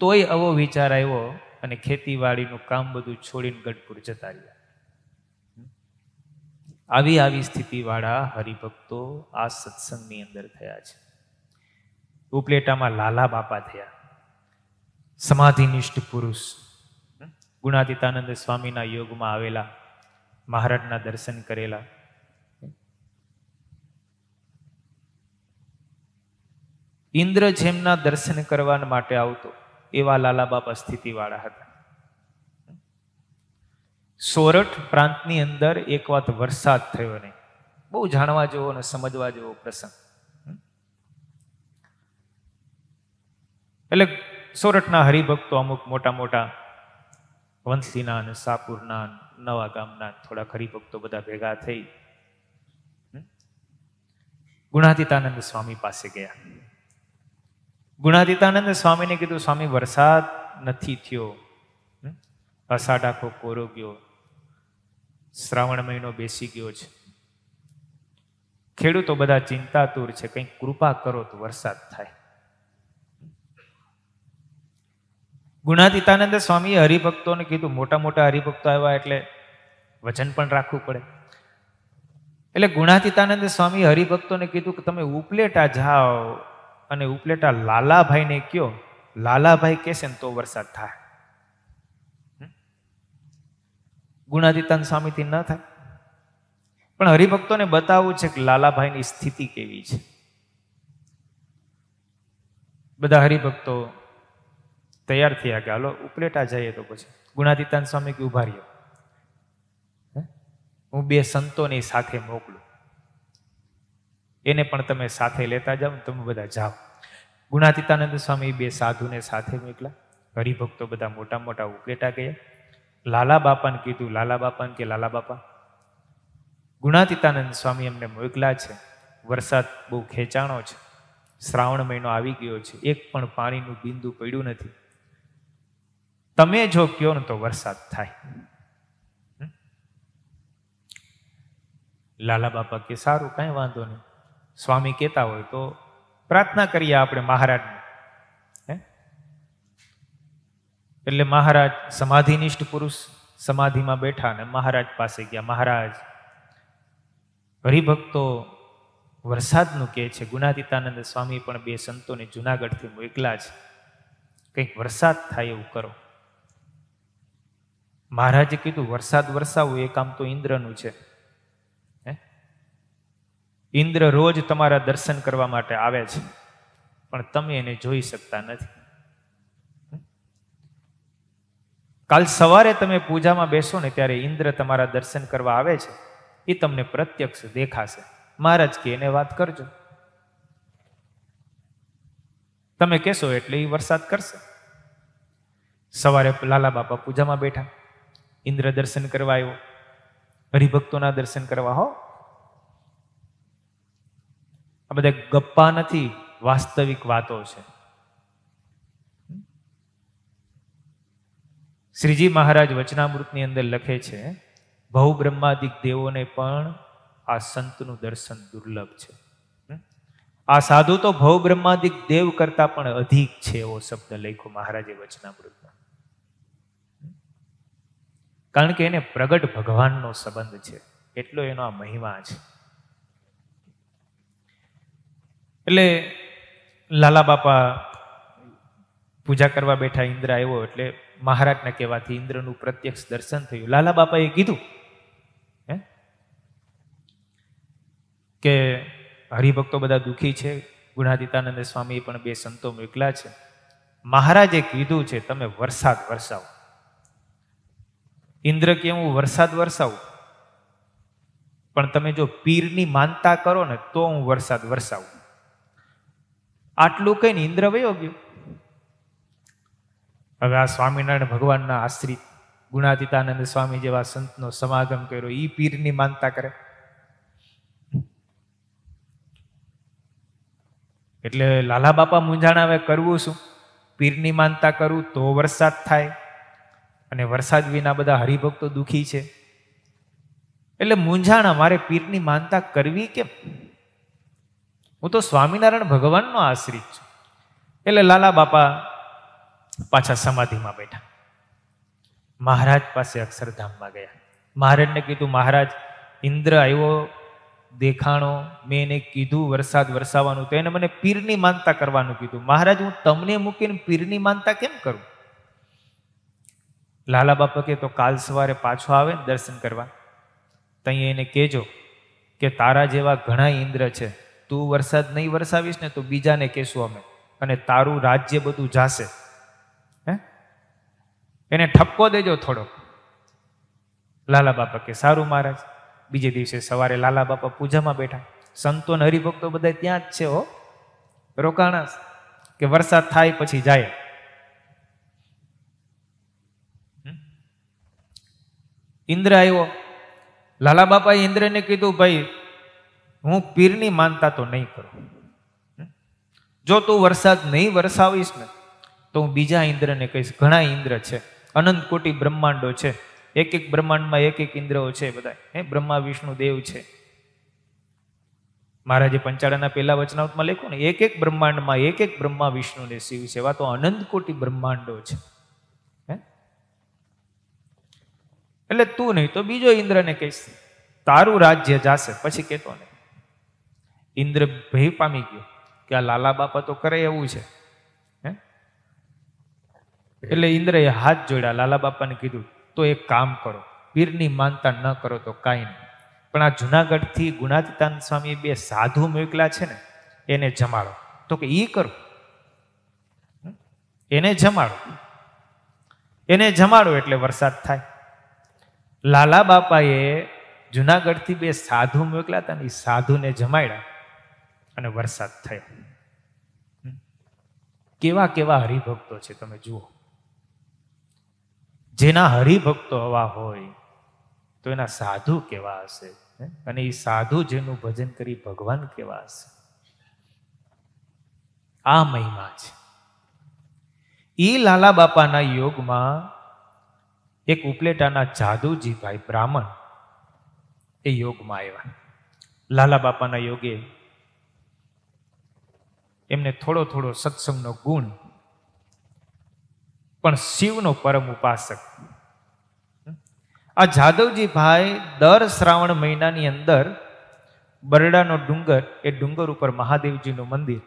તોય આવો વિચાર આવ્યો અને ખેતીવાડીનું કામ બધું છોડીને ગઢપુર જતા રહ્યા. આવી સ્થિતિવાળા હરિભક્તો આ સત્સંગની અંદર થયા છે. ઉપલેટામાં લાલા બાપા થયા, સમાધિનિષ્ઠ પુરુષ. ગુણાતીતાનંદ સ્વામીના યોગમાં આવેલા, મહારાજના દર્શન કરેલા. ઇન્દ્ર જેમના દર્શન કરવા માટે આવતો એવા લાલા બાપા સ્થિતિવાળા હતા. સોરઠ પ્રાંતની અંદર એક વાત વરસાદ થયો નહીં, બહુ જાણવા જેવો અને સમજવા જેવો પ્રસંગ. એટલે સોરઠના હરિભક્તો અમુક મોટા મોટા વંથલીના અને સાપુરના નવા ગામના થોડા હરિભક્તો બધા ભેગા થઈ ગુણાતીતાનંદ સ્વામી પાસે ગયા. ગુણાતીતાનંદ સ્વામીને કીધું, સ્વામી વરસાદ નથી થયો, અષાઢ આખો કોરો ગયો, શ્રાવણ મહિનો બેસી ગયો છે, ખેડૂતો બધા ચિંતાતુર છે, કંઈક કૃપા કરો તો વરસાદ થાય. ગુણાતીતાનંદ સ્વામીએ હરિભક્તોને કીધું, મોટા મોટા હરિભક્તો આવ્યા એટલે વચન પણ રાખવું પડે. એટલે ગુણાતીતાનંદ સ્વામી હરિભક્તોને કીધું કે તમે ઉપલેટા જાઓ અને ઉપલેટા લાલાભાઈને કયો, લાલાભાઈ કહેશે ને તો વરસાદ થાય. ગુણાતીતાનંદ સ્વામીથી ન થાય. પણ હરિભક્તોને બતાવવું છે કે લાલાભાઈની સ્થિતિ કેવી છે. બધા હરિભક્તો તૈયાર થયા કે હાલો ઉપલેટા જઈએ. તો પછી ગુણાતીતાનંદ સ્વામી કે ઉભા રહ્યો, હું બે સંતોની સાથે મોકલું, એને પણ તમે સાથે લેતા જાઓ ને તમે બધા જાઓ. ગુણાતીતાનંદ સ્વામી બે સાધુને સાથે મોકલા. હરિભક્તો બધા મોટા મોટા ઉપલેટા ગયા. લાલા બાપાને કીધું, લાલા બાપાને કે લાલા બાપા, ગુણાતીતાનંદ સ્વામી એમને મોકલા છે, વરસાદ બહુ ખેંચાણો છે, શ્રાવણ મહિનો આવી ગયો છે, એક પણ પાણીનું બિંદુ પડ્યું નથી, તમે જો કયો ને તો વરસાદ થાય. લાલા બાપા કે સારું, કાંઈ વાંધો નહીં, સ્વામી કહેતા હોય તો પ્રાર્થના કરીએ આપણે મહારાજને. એટલે મહારાજ સમાધિનિષ્ઠ પુરુષ સમાધિમાં બેઠા ને મહારાજ પાસે ગયા. મહારાજ, હરિભક્તો વરસાદનું કહે છે, ગુણાતીતાનંદ સ્વામી પણ બે સંતોને જુનાગઢથી મોકલા છે, કંઈક વરસાદ થાય એવું કરો. મહારાજે કીધું, વરસાદ વરસાવવું એ કામ તો ઇન્દ્રનું છે. ઇન્દ્ર રોજ તમારા દર્શન કરવા માટે આવે છે, પણ તમે એને જોઈ શકતા નથી. કાલ સવારે તમે પૂજામાં બેસો ને ત્યારે ઇન્દ્ર તમારા દર્શન કરવા આવે છે, એ તમને પ્રત્યક્ષ દેખાશે. મહારાજ કે એને વાત કરજો, તમે કહેશો એટલે એ વરસાદ કરશે. સવારે લાલા બાપા પૂજામાં બેઠા, ઇન્દ્ર દર્શન કરવા આવ્યો, હરિભક્તોના દર્શન કરવા. હો, આ બધા ગપ્પા નથી, વાસ્તવિક વાતો છે. શ્રીજી મહારાજ વચનામૃતની અંદર લખે છે, ભવ બ્રહ્માદિક દેવોને પણ આ સંતનું દર્શન દુર્લભ છે. આ સાધુ તો ભવ બ્રહ્માદિક દેવ કરતા પણ અધિક છે, એવો શબ્દ લખ્યો મહારાજે વચનામૃતમાં. કારણ કે એને પ્રગટ ભગવાનનો સંબંધ છે, એટલો એનો આ મહિમા છે. એટલે લાલા બાપા પૂજા કરવા બેઠા, ઇન્દ્ર આવ્યો એટલે મહારાજના કહેવાથી ઇન્દ્રનું પ્રત્યક્ષ દર્શન થયું. લાલા બાપાએ કીધું કે હરિભક્તો બધા દુઃખી છે, ગુણાતીતાનંદ સ્વામી પણ બે સંતો મોકલા છે, મહારાજે કીધું છે તમે વરસાદ વરસાવો. ઇન્દ્ર કે હું વરસાદ વરસાવું, પણ તમે જો પીરની માનતા કરો ને તો હું વરસાદ વરસાવું. આટલું કહીને ઇન્દ્ર વયો ગયો. હવે આ સ્વામિનારાયણ ભગવાનના આશ્રિત ગુણાતીતાનંદ સ્વામી જેવા સંતનો સમાગમ કર્યો, એ પીરની માનતા કરે. એટલે લાલા બાપા મૂંઝાણા, હવે કરવું શું? પીરની માનતા કરું તો વરસાદ થાય, અને વરસાદ વિના બધા હરિભક્તો દુઃખી છે. એટલે મૂંઝાણા, મારે પીરની માનતા કરવી કેમ? હું તો સ્વામિનારાયણ ભગવાનનો આશ્રિત છું. એટલે લાલા બાપા પાછા સમાધિમાં બેઠા, મહારાજ પાસે અક્ષરધામમાં ગયા. મહારાજને કીધું, મહારાજ ઇન્દ્ર આવ્યો, દેખાણો, મેં એને કીધું વરસાદ વરસાવવાનું, તો એને મને પીરની માનતા કરવાનું કીધું. મહારાજ, હું તમને મૂકીને પીરની માનતા કેમ કરું? લાલા બાપા કે તો કાલ સવારે પાછો આવે ને દર્શન કરવા, તઈ એને કહેજો કે તારા જેવા ઘણા ઇન્દ્ર છે, તું વરસાદ નહીં વરસાવીશ ને તો બીજાને કહેશું અમે, અને તારું રાજ્ય બધું જાશે. એને ઠપકો દેજો થોડો. લાલા બાપા કે સારું મહારાજ. બીજે દિવસે સવારે લાલા બાપા પૂજામાં બેઠા, સંતો ને હરિભક્તો બધા ત્યાં જ છે, હો રોકાણા, કે વરસાદ થાય પછી જાય. ઇન્દ્ર આવ્યો. લાલા બાપાએ ઇન્દ્રને કીધું, ભાઈ હું પીરની માનતા તો નહીં કરું. જો તું વરસાદ નહીં વરસાવીશ ને તો હું બીજા ઇન્દ્રને કહીશ. ઘણા ઇન્દ્ર છે, અનંત કોટી બ્રહ્માંડો છે, એક એક બ્રહ્માંડમાં એક એક ઇન્દ્રો છે, બધા બ્રહ્મા વિષ્ણુ દેવ છે. મહારાજે પંચાળાના પહેલા વચનાવતમાં લખ્યું ને, એક એક બ્રહ્માંડમાં એક એક બ્રહ્મા વિષ્ણુ ને શિવ છે. એવા તો અનંત કોટી બ્રહ્માંડો છે. એટલે તું નહીં તો બીજો ઇન્દ્રને કહીશ, તારું રાજ્ય જાશે. પછી કેતો નહીં. ઇન્દ્ર ભય પામી ગયો કે આ લાલા બાપા તો કરે એવું છે. એટલે ઇન્દ્રએ હાથ જોડ્યા, લાલા બાપાને કીધું, તો એક કામ કરો, પીરની માનતા ન કરો તો કાંઈ નહીં, પણ આ જુનાગઢથી ગુણાતીતાન સ્વામી બે સાધુ મોકલા છે ને એને જમાડો. તો કે ઈ કરું, એને જમાડો. એને જમાડો એટલે વરસાદ થાય. લાલા બાપાએ જુનાગઢથી બે સાધુ મોકલ્યા હતા ને, એ સાધુને જમાડ્યા અને વરસાદ થયો. કેવા કેવા હરિભક્તો છે તમે જુઓ. જેના હરિભક્તો હવા હોય તો એના સાધુ કેવા હશે, અને એ સાધુ જેનું ભજન કરી ભગવાન કેવા હશે. આ મહિમા છે. ઈ લાલા બાપાના યોગમાં એક ઉપલેટાના જાદુજી ભાઈ બ્રાહ્મણ એ યોગમાં આવ્યા. લાલા બાપાના યોગે એમને થોડો થોડો સત્સંગનો ગુણ, પણ શિવનો પરમ ઉપાસક. આ જાદવજી ભાઈ દર શ્રાવણ મહિનાની અંદર બરડાનો ડુંગર, એ ડુંગર ઉપર મહાદેવજીનું મંદિર,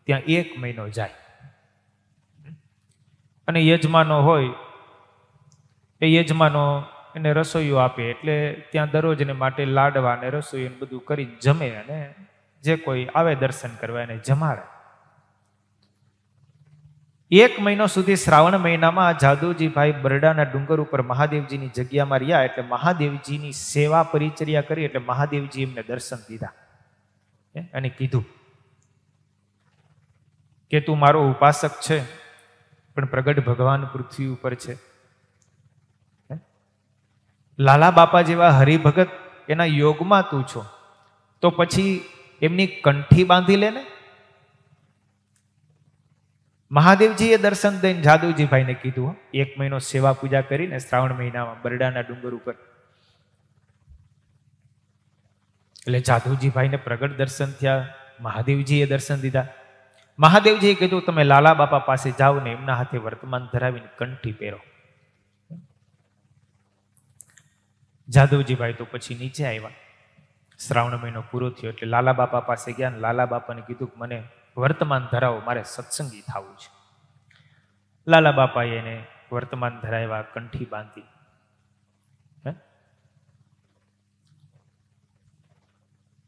ત્યાં 1 મહિનો જાય. અને યજમાનો હોય એ યજમાનો એને રસોઈઓ આપે, એટલે ત્યાં દરરોજને માટે લાડવા અને રસોઈ બધું કરી જમે, અને જે કોઈ આવે દર્શન કરવા એને જમાડે. 1 મહિનો સુધી શ્રાવણ મહિનામાં જાદવજી ભાઈ બરડાના ડુંગર ઉપર મહાદેવજીની જગ્યામાં રહ્યા. એટલે મહાદેવજીની સેવા પરિચર્યા કરી, એટલે મહાદેવજી એમને દર્શન દીધા અને કીધું કે તું મારો ઉપાસક છે, પણ પ્રગટ ભગવાન પૃથ્વી ઉપર છે. લાલા બાપા જેવા હરિભગત એના યોગમાં તું છો, તો પછી એમની કંઠી બાંધી લે ને. મહાદેવજીએ દર્શન દઈને જાદવજી ભાઈને કીધું, 1 મહિનો સેવા પૂજા કરીને શ્રાવણ મહિનામાં બરડાના ડુંગર ઉપર. એટલે જાદવજી ભાઈને પ્રગટ દર્શન થયા, મહાદેવજીએ દર્શન દીધા. મહાદેવજીએ કીધું તમે લાલા બાપા પાસે જાઓ ને એમના હાથે વર્તમાન ધરાવીને કંઠી પહેરો. જાદવજી ભાઈ તો પછી નીચે આવ્યા. શ્રાવણ મહિનો પૂરો થયો એટલે લાલા બાપા પાસે ગયા ને લાલા બાપાને કીધું કે મને વર્તમાન ધરાવો, મારે સત્સંગી થવું છે. લાલા બાપાએ એને વર્તમાન ધરાવ્યા, કંઠી બાંધી.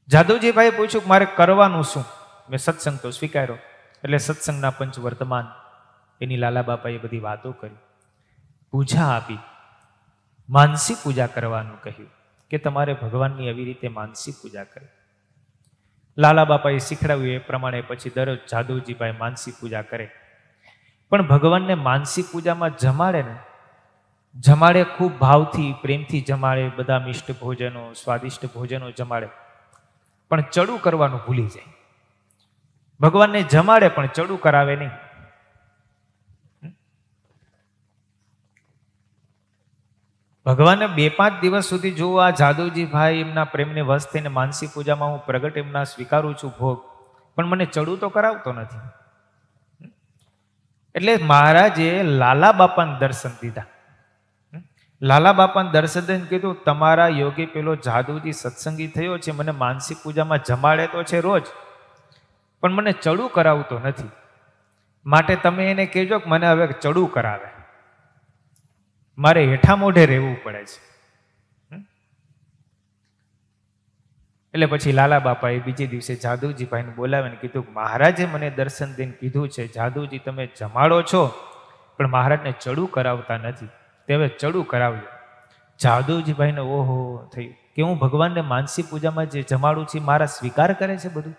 જાદવજી ભાઈ પૂછ્યું મારે કરવાનું શું? મેં સત્સંગ તો સ્વીકાર્યો. એટલે સત્સંગના પંચ વર્તમાન એની લાલા બાપાએ બધી વાતો કરી, પૂજા આપી, માનસી પૂજા કરવાનું કહ્યું કે તમારે ભગવાનની આવી રીતે માનસી પૂજા કરે. લાલા બાપાએ શીખડાવ્યું એ પ્રમાણે પછી દરરોજ જાદવજીભાઈ માનસી પૂજા કરે. પણ ભગવાનને માનસી પૂજામાં જમાડે ને, જમાડે ખૂબ ભાવથી પ્રેમથી જમાડે, બધા મિષ્ટ ભોજનો સ્વાદિષ્ટ ભોજનો જમાડે, પણ ચડું કરવાનું ભૂલી જાય. ભગવાનને જમાડે પણ ચડું કરાવે નહીં. ભગવાનને 2-5 દિવસ સુધી જો આ જાદવજી ભાઈ એમના પ્રેમને વશ થઈને માનસી પૂજામાં હું પ્રગટ એમના સ્વીકારું છું ભોગ, પણ મને ચડું તો કરાવતો નથી. એટલે મહારાજે લાલા બાપાને દર્શન દીધા. લાલા બાપાને દર્શન દઈને કીધું તમારા યોગી પેલો જાદવજી સત્સંગી થયો છે, મને માનસી પૂજામાં જમાડે તો છે રોજ, પણ મને ચડું કરાવતો નથી. માટે તમે એને કહેજો કે મને હવે ચડું કરાવે, મારે હેઠા મોઢે રહેવું પડે છે. એટલે પછી લાલા બાપાએ બીજે દિવસે જાદવજીભાઈને બોલાવીને કીધું કે મહારાજે મને દર્શન દઈને કીધું છે જાદવજી તમે જમાડો છો પણ મહારાજને ચડું કરાવતા નથી, તે હવે ચડું કરાવજો. જાદવજીભાઈને ઓહો થયું કે હું ભગવાનને માનસી પૂજામાં જે જમાડું છું મારા સ્વીકાર કરે છે બધું.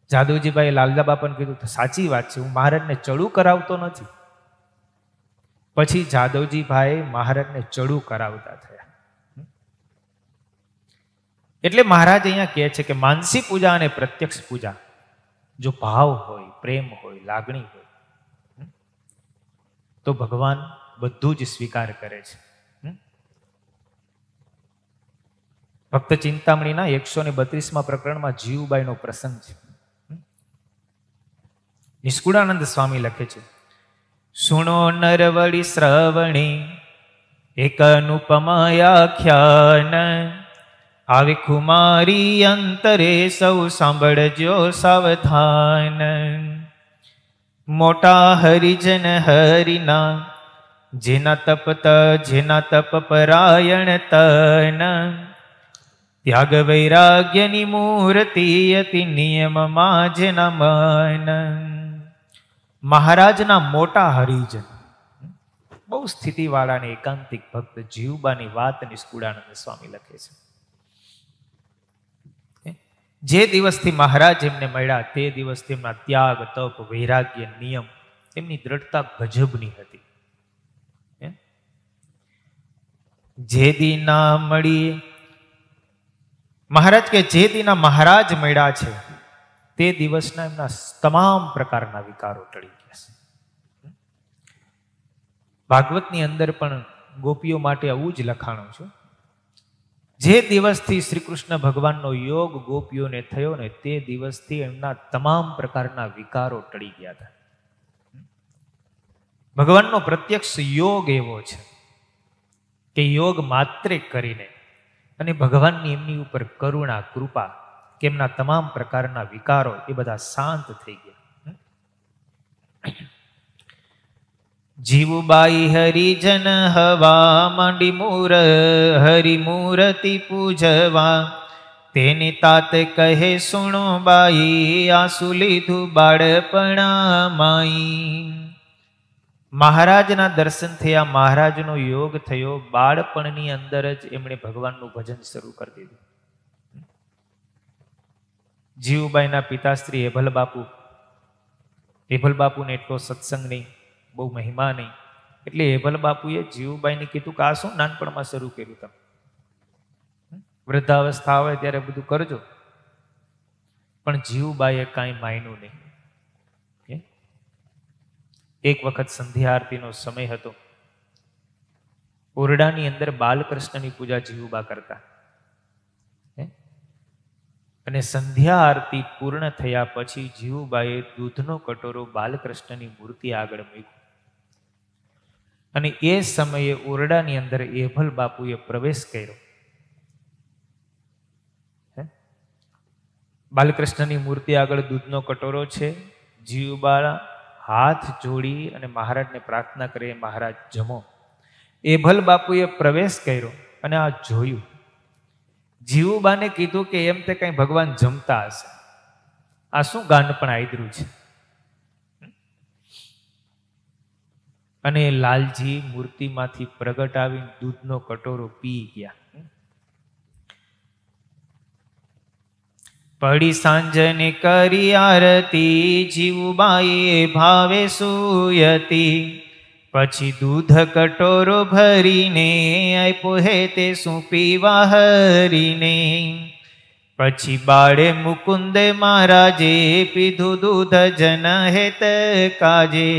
જાદવજીભાઈએ લાલા બાપાને કીધું તો સાચી વાત છે, હું મહારાજને ચડું કરાવતો નથી. પછી જાદવજીભાઈ મહારાજને ચડું કરાવતા થયા. એટલે મહારાજ અહીંયા કહે છે કે માનસી પૂજા અને પ્રત્યક્ષ પૂજા જો ભાવ હોય, પ્રેમ હોય, લાગણી હોય તો ભગવાન બધું જ સ્વીકાર કરે છે. ભક્ત ચિંતામણીના 132માં પ્રકરણમાં જીવુબાઈનો પ્રસંગ છે. નિષ્કુળાનંદ સ્વામી લખે છે, સુણો નરવળી શ્રવણી એક અનુપમયાખ્યાન, આવી કુમારી અંતરે સૌ સાંભળજો સાવધાન. મોટા હરિજન હરિના જેના તપ પરાયણ તન, ત્યાગ વૈરાગ્યની મૂર્તિ અતિ નિયમમાં જેના મન. મહારાજના મોટા હરિજન, બહુ સ્થિતિવાળા અને એકાંતિક ભક્ત જીવબાની વાત નિષ્કુળાનંદ સ્વામી લખે છે. જે દિવસથી મહારાજ એમને મળ્યા તે દિવસ તેમના ત્યાગ, તપ, વૈરાગ્ય, નિયમ, તેમની દ્રઢતા ગજબની હતી. જે દી ના મળી મહારાજ કે જે દીના મહારાજ મળ્યા છે તે દિવસના એમના તમામ પ્રકારના વિકારો ટળી ગયા છે. ભાગવતની અંદર પણ ગોપીઓ માટે આવું જ લખાણું છે. જે દિવસથી શ્રી કૃષ્ણ ભગવાનનો યોગ ગોપીઓને થયો ને તે દિવસથી એમના તમામ પ્રકારના વિકારો ટળી ગયા હતા. ભગવાનનો પ્રત્યક્ષ યોગ એવો છે કે યોગ માત્ર કરીને અને ભગવાનની એમની ઉપર કરુણા, કૃપા કે એમના તમામ પ્રકારના વિકારો એ બધા શાંત થઈ ગયા. જીવુબાઈ હરિજન હવા માંડી હરિમૂર્તિ પૂજવા, તેની તાત કહે સુણો બાઈ આંસુ લીધું બાળપણા માઈ. મહારાજના દર્શન થયા, મહારાજનો યોગ થયો, બાળપણની અંદર જ એમણે ભગવાનનું ભજન શરૂ કરી દીધું. જીવુબાઈના પિતાશ્રી હેભલ બાપુને એટલો સત્સંગ નહીં, બહુ મહિમા નહીં, એટલે હેભલ બાપુએ જીવુબાઈને કીધું કે આ શું નાનપણમાં શરૂ કર્યું તમે? વૃદ્ધાવસ્થા આવે ત્યારે બધું કરજો. પણ જીવુબાઈએ કાંઈ માન્યું નહીં. એક વખત સંધ્યા આરતીનો સમય હતો. ઓરડાની અંદર બાલકૃષ્ણની પૂજા જીવુબા કરતા, અને સંધ્યા આરતી પૂર્ણ થયા પછી જીવુબાએ દૂધનો કટોરો બાલકૃષ્ણની મૂર્તિ આગળ મૂક્યો, અને એ સમયે ઓરડાની અંદર હેભલ બાપુએ પ્રવેશ કર્યો. બાલકૃષ્ણની મૂર્તિ આગળ દૂધનો કટોરો છે. જીવુબા હાથ જોડી અને મહારાજને પ્રાર્થના કરે, મહારાજ જમો. હેભલ બાપુએ પ્રવેશ કર્યો અને આ જોયું. જીવુબાને કીધું કે એમ તે કઈ ભગવાન જમતા હશે, આ શું ગાંડ પણ આદર્યું છે. અને લાલજી મૂર્તિમાંથી પ્રગટ આવીને દૂધનો કટોરો પી ગયા. પડી સાંજને કરી આરતી, જીવુબાઈએ ભાવે સુયતી, પછી દૂધ કટોરો ભરીને આપ્યો હે તે શું પીવા હરીને. પછી બાળે મુકુંદે મહારાજે પીધું દૂધ જન હેત કાજે.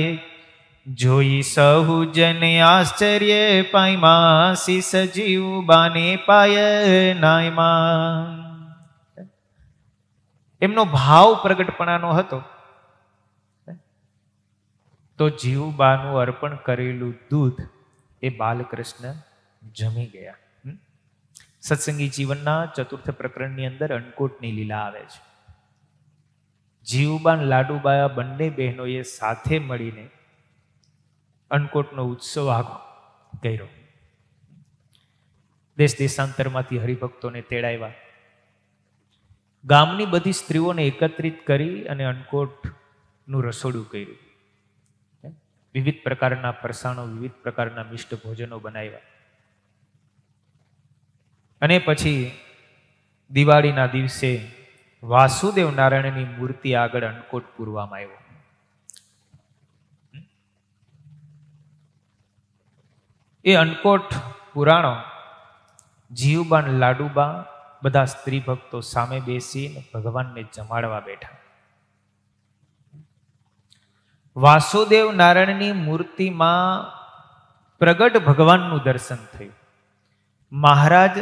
જોઈ સહુ જન આશ્ચર્ય પાયમાં, શીસ જીવુબાને પાય નાયમાં. એમનો ભાવ પ્રગટપણાનો હતો. તો જીવુબાનું અર્પણ કરેલું દૂધ એ બાલકૃષ્ણ જમી ગયા. સત્સંગી જીવનના 4th પ્રકરણની અંદર અન્નકૂટની લીલા આવે છે. જીવુબા અને લાડુબા બંને બહેનોએ સાથે મળીને અન્નકૂટનો ઉત્સવ આખો કર્યો. દેશ દેશાંતરમાંથી હરિભક્તોને તેડાવ્યા. ગામની બધી સ્ત્રીઓને એકત્રિત કરી અને અન્નકૂટનું રસોડું કર્યું. વિવિધ પ્રકારના ફરસાણો, વિવિધ પ્રકારના મિષ્ટ ભોજનો બનાવ્યા. અને પછી દિવાળીના દિવસે વાસુદેવ નારાયણની મૂર્તિ આગળ અન્નકૂટ પૂરવામાં આવ્યો. એ અન્નકૂટ પુરાણો જીવુબા, લાડુબા બધા સ્ત્રી ભક્તો સામે બેસીને ભગવાનને જમાડવા બેઠા. વાસુદેવ નારાયણની મૂર્તિમાં પ્રગટ ભગવાનનું દર્શન થયું. મહારાજ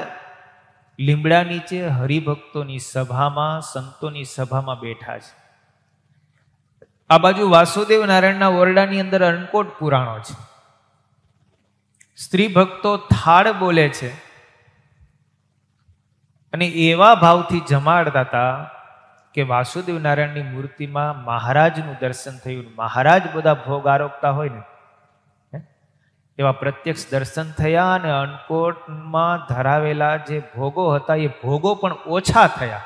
લીમડા નીચે હરિભક્તોની સભામાં, સંતોની સભામાં બેઠા છે. આ બાજુ વાસુદેવ નારાયણના ઓરડાની અંદર અન્નકોટ પુરાણો છે. સ્ત્રી ભક્તો થાળ બોલે છે અને એવા ભાવથી જમાડતા હતા કે વાસુદેવ નારાયણની મૂર્તિમાં મહારાજનું દર્શન થયું. મહારાજ બધા ભોગ આરોપતા હોય ને એવા પ્રત્યક્ષ દર્શન થયા અને અન્નકોટમાં ધરાવેલા જે ભોગો હતા એ ભોગો પણ ઓછા થયા.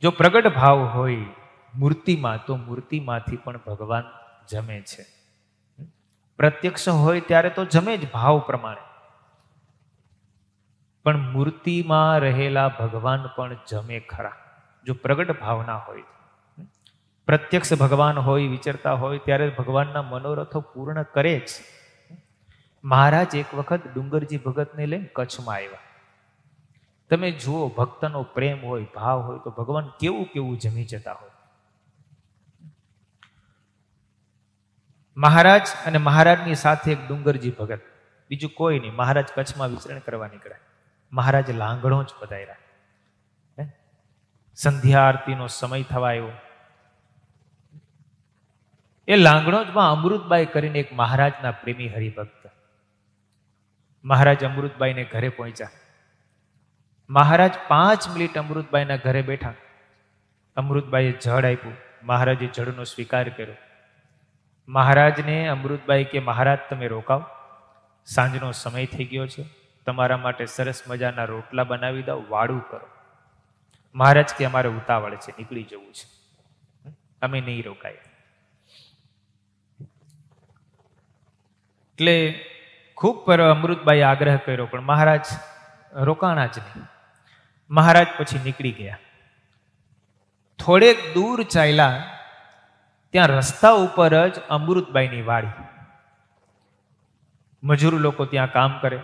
જો પ્રગટ ભાવ હોય મૂર્તિમાં તો મૂર્તિમાંથી પણ ભગવાન જમે છે. પ્રત્યક્ષ હોય ત્યારે તો જમે જ ભાવ પ્રમાણે, પણ મૂર્તિમાં રહેલા ભગવાન પણ જમે ખરા જો પ્રગટ ભાવના હોય. પ્રત્યક્ષ ભગવાન હોય, વિચરતા હોય ત્યારે ભગવાનના મનોરથો પૂર્ણ કરે જ. મહારાજ એક વખત ડુંગરજી ભગતને લઈને કચ્છમાં આવ્યા. તમે જુઓ, ભક્તનો પ્રેમ હોય, ભાવ હોય તો ભગવાન કેવું કેવું જમી જતા હોય. મહારાજ અને મહારાજની સાથે એક ડુંગરજી ભગત, બીજું કોઈ નહીં. મહારાજ કચ્છમાં વિચરણ કરવા નીકળ્યા. મહારાજ લાંગણો જ પધાર્યા. સંધ્યા આરતીનો સમય થવા આવ્યો. એ લાંગણોજમાં અમૃતબાઈ કરીને એક મહારાજના પ્રેમી હરિભક્ત. મહારાજ અમૃતબાઈને ઘરે પહોંચ્યા. મહારાજ 5 મિનિટ અમૃતબાઈના ઘરે બેઠા. અમૃતબાઈએ જળ આપ્યું. મહારાજે જળનો સ્વીકાર કર્યો. મહારાજને અમૃતબાઈ કે મહારાજ તમે રોકાવ, સાંજનો સમય થઈ ગયો છે, તમારા માટે સરસ મજાના રોટલા બનાવી દઉં, વાળું કરો. મહારાજ કે અમારે ઉતાવળ છે, નીકળી જવું છે, અમે નહીં રોકાય. એટલે ખૂબ પર અમૃતબાઈ આગ્રહ કર્યો પણ મહારાજ રોકાણા જ નહીં. મહારાજ પછી નીકળી ગયા. થોડેક દૂર ચાલ્યા ત્યાં રસ્તા ઉપર જ અમૃતબાઈની વાડી. મજૂર લોકો ત્યાં કામ કરે.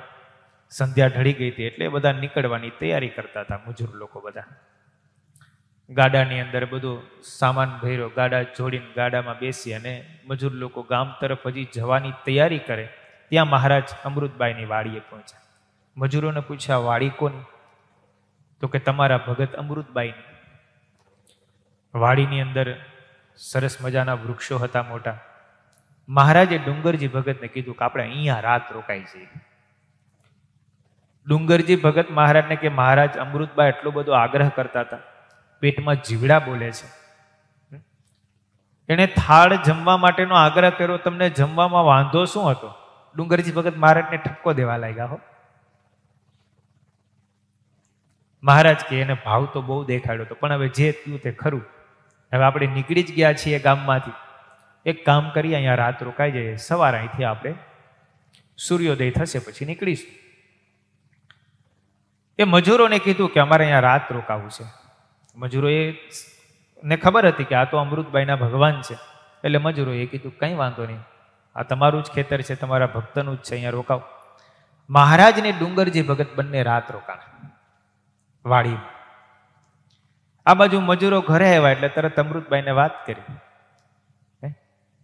સંધ્યા ઢળી ગઈ હતી એટલે બધા નીકળવાની તૈયારી કરતા હતા. મજૂર લોકો બધા ગાડાની અંદર બધો સામાન ભર્યો, ગાડા જોડીને ગાડામાં બેસી અને મજૂર લોકો ગામ તરફ હજી જવાની તૈયારી કરે. ત્યાં મહારાજ અમૃતબાઈની વાડીએ પહોંચ્યા. મજૂરોને પૂછ્યા, વાડી કોની? તો કે તમારા ભગત અમૃતબાઈની. વાડીની અંદર સરસ મજાના વૃક્ષો હતા મોટા. મહારાજે ડુંગરજી ભગતને કીધું કે આપણે અહીંયા રાત રોકાઈ જઈએ. ડુંગરજી ભગત મહારાજને કે મહારાજ અમૃતબાઈ એટલો બધો આગ્રહ કરતા હતા, પેટમાં જીવડા બોલે છે. એને થાળ જમવા માટેનો આગ્રહ કર્યો, તમને જમવામાં વાંધો શું હતો? ડુંગરજી ભગત મહારાજને ઠપકો દેવા લાગ્યા. હો મહારાજ કે એને ભાવ તો બહુ દેખાડ્યો હતો, પણ હવે જે થયું તે ખરું. હવે આપણે નીકળી જ ગયા છીએ ગામમાંથી. એક કામ કરીએ, અહીંયા રાત રોકાઈ જઈએ, સવારે અહીંથી આપણે સૂર્યોદય થશે પછી નીકળીશું. એ મજૂરોને કીધું કે અમારે અહીંયા રાત રોકાવું છે. મજૂરોએ ને ખબર હતી કે આ તો અમૃતબાઈના ભગવાન છે, એટલે મજૂરોએ કીધું કંઈ વાંધો નહીં, આ તમારું જ ખેતર છે, તમારા ભક્તનું જ છે, અહીંયા રોકાવ. મહારાજને ડુંગરજી ભગત બંને રાત રોકાણા વાડીમાં. આ બાજુ મજૂરો ઘરે આવ્યા એટલે તરત અમૃતબાઈને વાત કરી,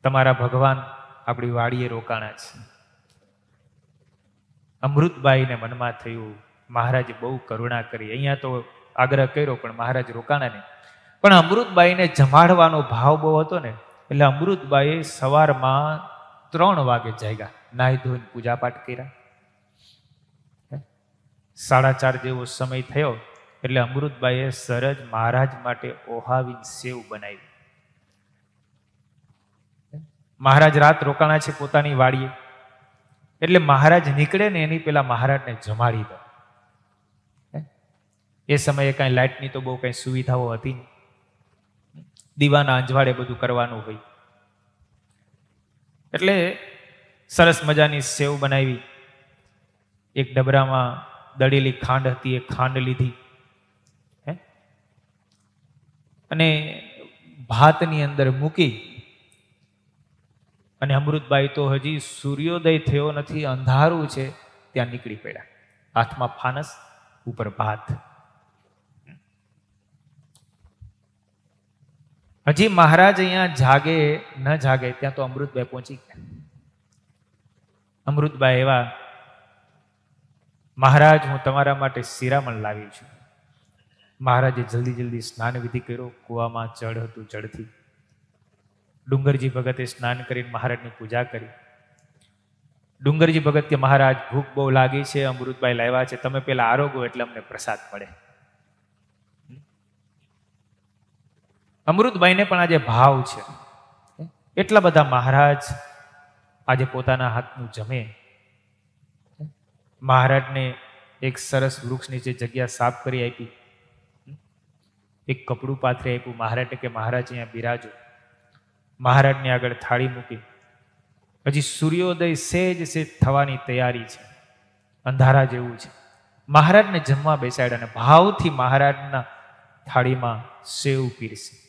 તમારા ભગવાન આપણી વાડીએ રોકાણા છે. અમૃતબાઈને મનમાં થયું મહારાજે બહુ કરુણા કરી. અહીંયા તો આગ્રહ કર્યો પણ મહારાજ રોકાણા નહીં. પણ અમૃતબાઈને જમાડવાનો ભાવ બહુ હતો ને, એટલે અમૃતબાઈએ સવારમાં 3 વાગે જાગ્યા, નાહી ધોઈને પૂજાપાઠ કર્યા. 4:30 જેવો સમય થયો એટલે અમૃતબાઈએ સરજ મહારાજ માટે ઓહાવીને સેવ બનાવી. મહારાજ રાત રોકાણા છે પોતાની વાડીએ, એટલે મહારાજ નીકળે ને એની પેલા મહારાજને જમાડી દો. એ સમયે કાંઈ લાઇટની તો બહુ કાંઈ સુવિધાઓ હતી નહીં. દીવાના અંજવાળે બધું કરવાનું હોય. એટલે સરસ મજાની સેવ બનાવી. એક ડબરામાં દળેલી ખાંડ હતી, એ ખાંડ લીધી અને ભાતની અંદર મૂકી. અને અમૃતબાઈ તો હજી સૂર્યોદય થયો નથી, અંધારું છે, ત્યાં નીકળી પડ્યા, હાથમાં ફાનસ, ઉપર ભાત. હજી મહારાજ અહીંયા જાગે ન જાગે ત્યાં તો અમૃતભાઈ પહોંચી ગયા. અમૃતભાઈ એવા, મહારાજ હું તમારા માટે શિરામણ લાવી છું. મહારાજે જલ્દી જલ્દી સ્નાન વિધિ કર્યો. કૂવામાં જળ હતું, જળથી ડુંગરજી ભગતે સ્નાન કરીને મહારાજની પૂજા કરી. ડુંગરજી ભગત કે મહારાજ ભૂખ બહુ લાગી છે, અમૃતભાઈ લાવ્યા છે, તમે પેલા આરોગો એટલે અમને પ્રસાદ મળે. અમૃતભાઈને પણ આજે ભાવ છે, એટલા બધા મહારાજ આજે પોતાના હાથનું જમે. મહારાજને એક સરસ વૃક્ષ નીચે જગ્યા સાફ કરી આપી, એક કપડું પાથરી આપ્યું. મહારાજે કે મહારાજ અહીંયા બિરાજો. મહારાજની આગળ થાળી મૂકી. હજી સૂર્યોદય સેજ સેજ થવાની તૈયારી છે, અંધારા જેવું છે. મહારાજને જમવા બેસાડ્યા અને ભાવથી મહારાજના થાળીમાં સેવ પીરસી.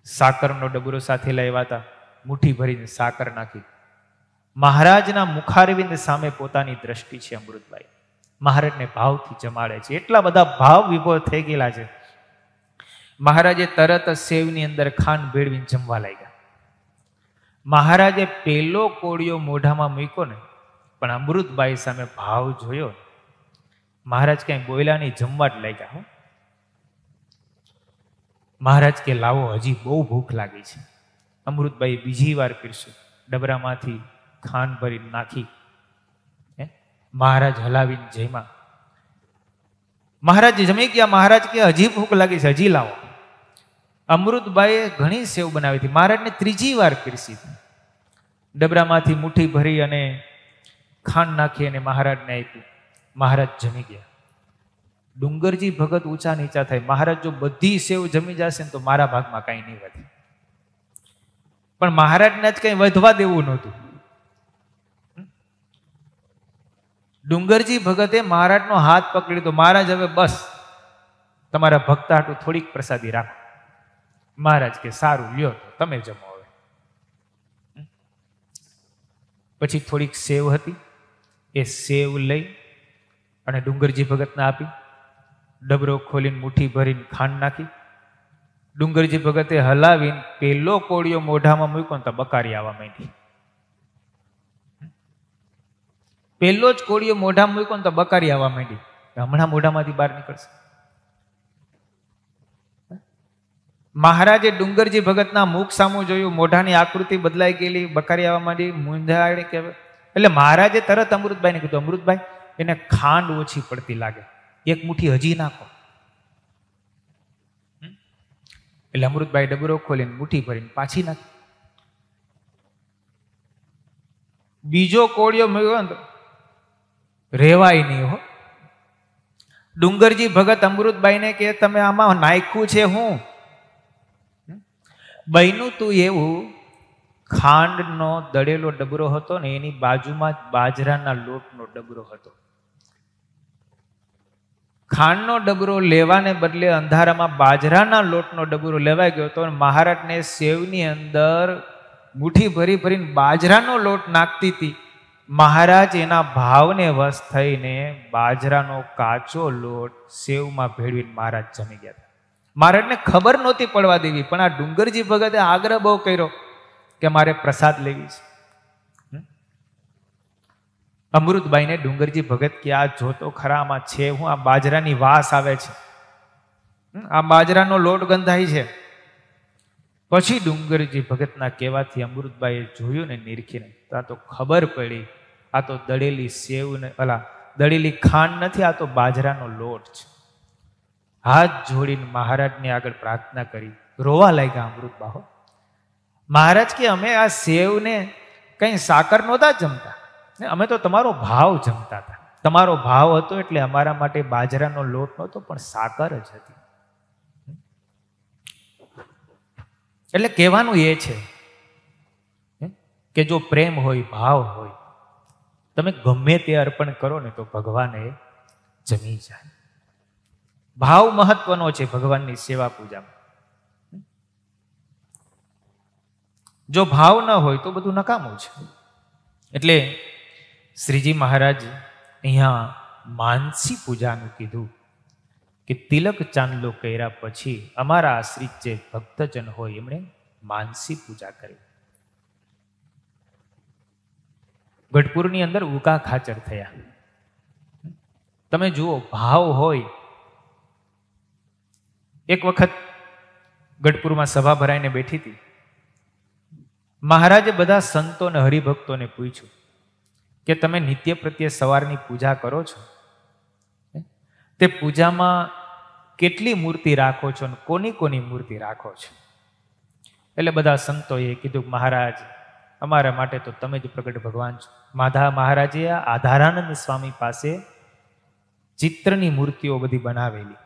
સાકરનો ડબરો સાથે લાવ્યા હતા, મુઠ્ઠી ભરીને સાકર નાખી. મહારાજના મુખારવિંદ સામે પોતાની દ્રષ્ટિ છે અમૃતભાઈ. મહારાજને ભાવથી જમાડે છે. એટલા બધા ભાવ વિભોર થઈ ગયેલા છે. મહારાજે તરત સેવની અંદર ખાંડ ભેળવીને જમવા લાગ્યા. મહારાજે પેલો કોળિયો મોઢામાં મૂક્યો ને, પણ અમૃતભાઈ સામે ભાવ જોયો. મહારાજ કઈ બોલ્યા નહીં, જમવા જ લાગ્યા. મહારાજ કે લાવો, હજી બહુ ભૂખ લાગી છે. અમૃતભાઈ બીજી વાર પીરસ્યું. ડબરામાંથી ખાંડ ભરી નાખી. મહારાજ હલાવીને જમ્યા. મહારાજ જમી ગયા. મહારાજ કે હજી ભૂખ લાગી છે, હજી લાવો. અમૃતભાઈએ ઘણી સેવ બનાવી હતી. મહારાજને ત્રીજી વાર પીરસી હતી. ડબરામાંથી મુઠ્ઠી ભરી અને ખાંડ નાખી અને મહારાજને આપ્યું. મહારાજ જમી ગયા. ડુંગરજી ભગત ઊંચા નીચા થાય. મહારાજ જો બધી સેવ જમી જશે ને તો મારા ભાગમાં કાંઈ નહીં વધે. પણ મહારાજને જ કંઈ વધવા દેવું નહોતું. ડુંગરજી ભગતે મહારાજનો હાથ પકડી લીધો. મહારાજ હવે બસ, તમારા ભક્ત હાટું થોડીક પ્રસાદી રાખો. મહારાજ કે સારું, લ્યો તો તમે જમો હવે. પછી થોડીક સેવ હતી, એ સેવ લઈ અને ડુંગરજી ભગતને આપી. ડબરો ખોલીને મુઠ્ઠી ભરીને ખાંડ નાખી. ડુંગરજી ભગતે હલાવીને પેલો કોળિયો મોઢામાં મૂક્યો તો બકારી આવવા માંડી. પેલો જ કોળિયો મોઢામાં મૂક્યો તો બકારી આવવા માંડી. હમણાં મોઢામાંથી બહાર નીકળશે. મહારાજે ડુંગરજી ભગતના મુખ સામું જોયું. મોઢાની આકૃતિ બદલાઈ ગયેલી, બકારી આવવા માંડી. મૂંઝાણી કે એટલે મહારાજે તરત અમૃતભાઈને કીધું, અમૃતભાઈ એને ખાંડ ઓછી પડતી લાગે, એક મુઠ્ઠી હજી નાખો. એટલે અમૃતભાઈ ડબરો ખોલીને મુઠ્ઠી ભરીને પાછી નાખી. બીજો કોળિયો મળ્યો ને રેવાય નહીં હો. ડુંગરજી ભગત અમૃતભાઈને કે તમે આમાં નાખ્યું છે હું? બહેનું તું એવું, ખાંડનો દળેલો ડબરો હતો ને એની બાજુમાં જ બાજરાના લોટનો ડબરો હતો. ખાંડનો ડબરો લેવાને બદલે અંધારામાં બાજરાના લોટનો ડબરો લેવાઈ ગયો હતો. મહારાજને સેવની અંદર મુઠ્ઠી ભરી ભરીને બાજરાનો લોટ નાખતી હતી. મહારાજ એના ભાવને વશ થઈને બાજરાનો કાચો લોટ સેવમાં ભેળવીને મહારાજ જમી ગયા હતા. મહારાજને ખબર નહોતી પડવા દેવી, પણ આ ડુંગરજી ભગતે આગ્રહ બહુ કર્યો કે મારે પ્રસાદ લેવી છે. અમૃતભાઈને ડુંગરજી ભગત કે આ જોતો ખરા, આમાં છે હું? આ બાજરાની વાસ આવે છે, આ બાજરાનો લોટ ગંધાય છે. પછી ડુંગરજી ભગતના કહેવાથી અમૃતભાઈએ જોયું ને નીરખીને, આ તો ખબર પડી આ તો દળેલી સેવ ને દળેલી ખાંડ નથી, આ તો બાજરાનો લોટ છે. હાથ જોડીને મહારાજની આગળ પ્રાર્થના કરી, રોવા લાગ્યા અમૃતબાહો. મહારાજ કે અમે આ સેવને કઈ સાકર નહોતા જમતા, અમે તો તમારો ભાવ જમતા હતા. તમારો ભાવ હતો એટલે અમારા માટે બાજરાનો લોટ નહોતો પણ સાકર જ હતી. એટલે કહેવાનું એ છે કે જો પ્રેમ હોય, ભાવ હોય, તમે ગમે તે અર્પણ કરો ને તો ભગવાન એ જમી જાય. ભાવ મહત્વનો છે ભગવાનની સેવા પૂજામાં. જો ભાવ ન હોય તો બધું નકામું છે. એટલે શ્રીજી મહારાજ અહીંયા માનસી પૂજાનું કીધું કે તિલક ચાંદલો કર્યા પછી અમારા આશ્રિત જે ભક્તજન હોય એમણે માનસી પૂજા કરી. ગઢપુરની અંદર ઉકા ખાચર થયા. તમે જુઓ, ભાવ હોય. એક વખત ગઢપુરમાં સભા ભરાઈને બેઠી હતી. મહારાજે બધા સંતો અને હરિભક્તોને પૂછ્યું કે તમે નિત્ય પ્રત્યે સવારની પૂજા કરો છો, તે પૂજામાં કેટલી મૂર્તિ રાખો છો અને કોની કોની મૂર્તિ રાખો છો? એટલે બધા સંતોએ કીધું, મહારાજ અમારા માટે તો તમે જ પ્રગટ ભગવાન છો. મહારાજે આધારાનંદ સ્વામી પાસે ચિત્રની મૂર્તિઓ બધી બનાવેલી,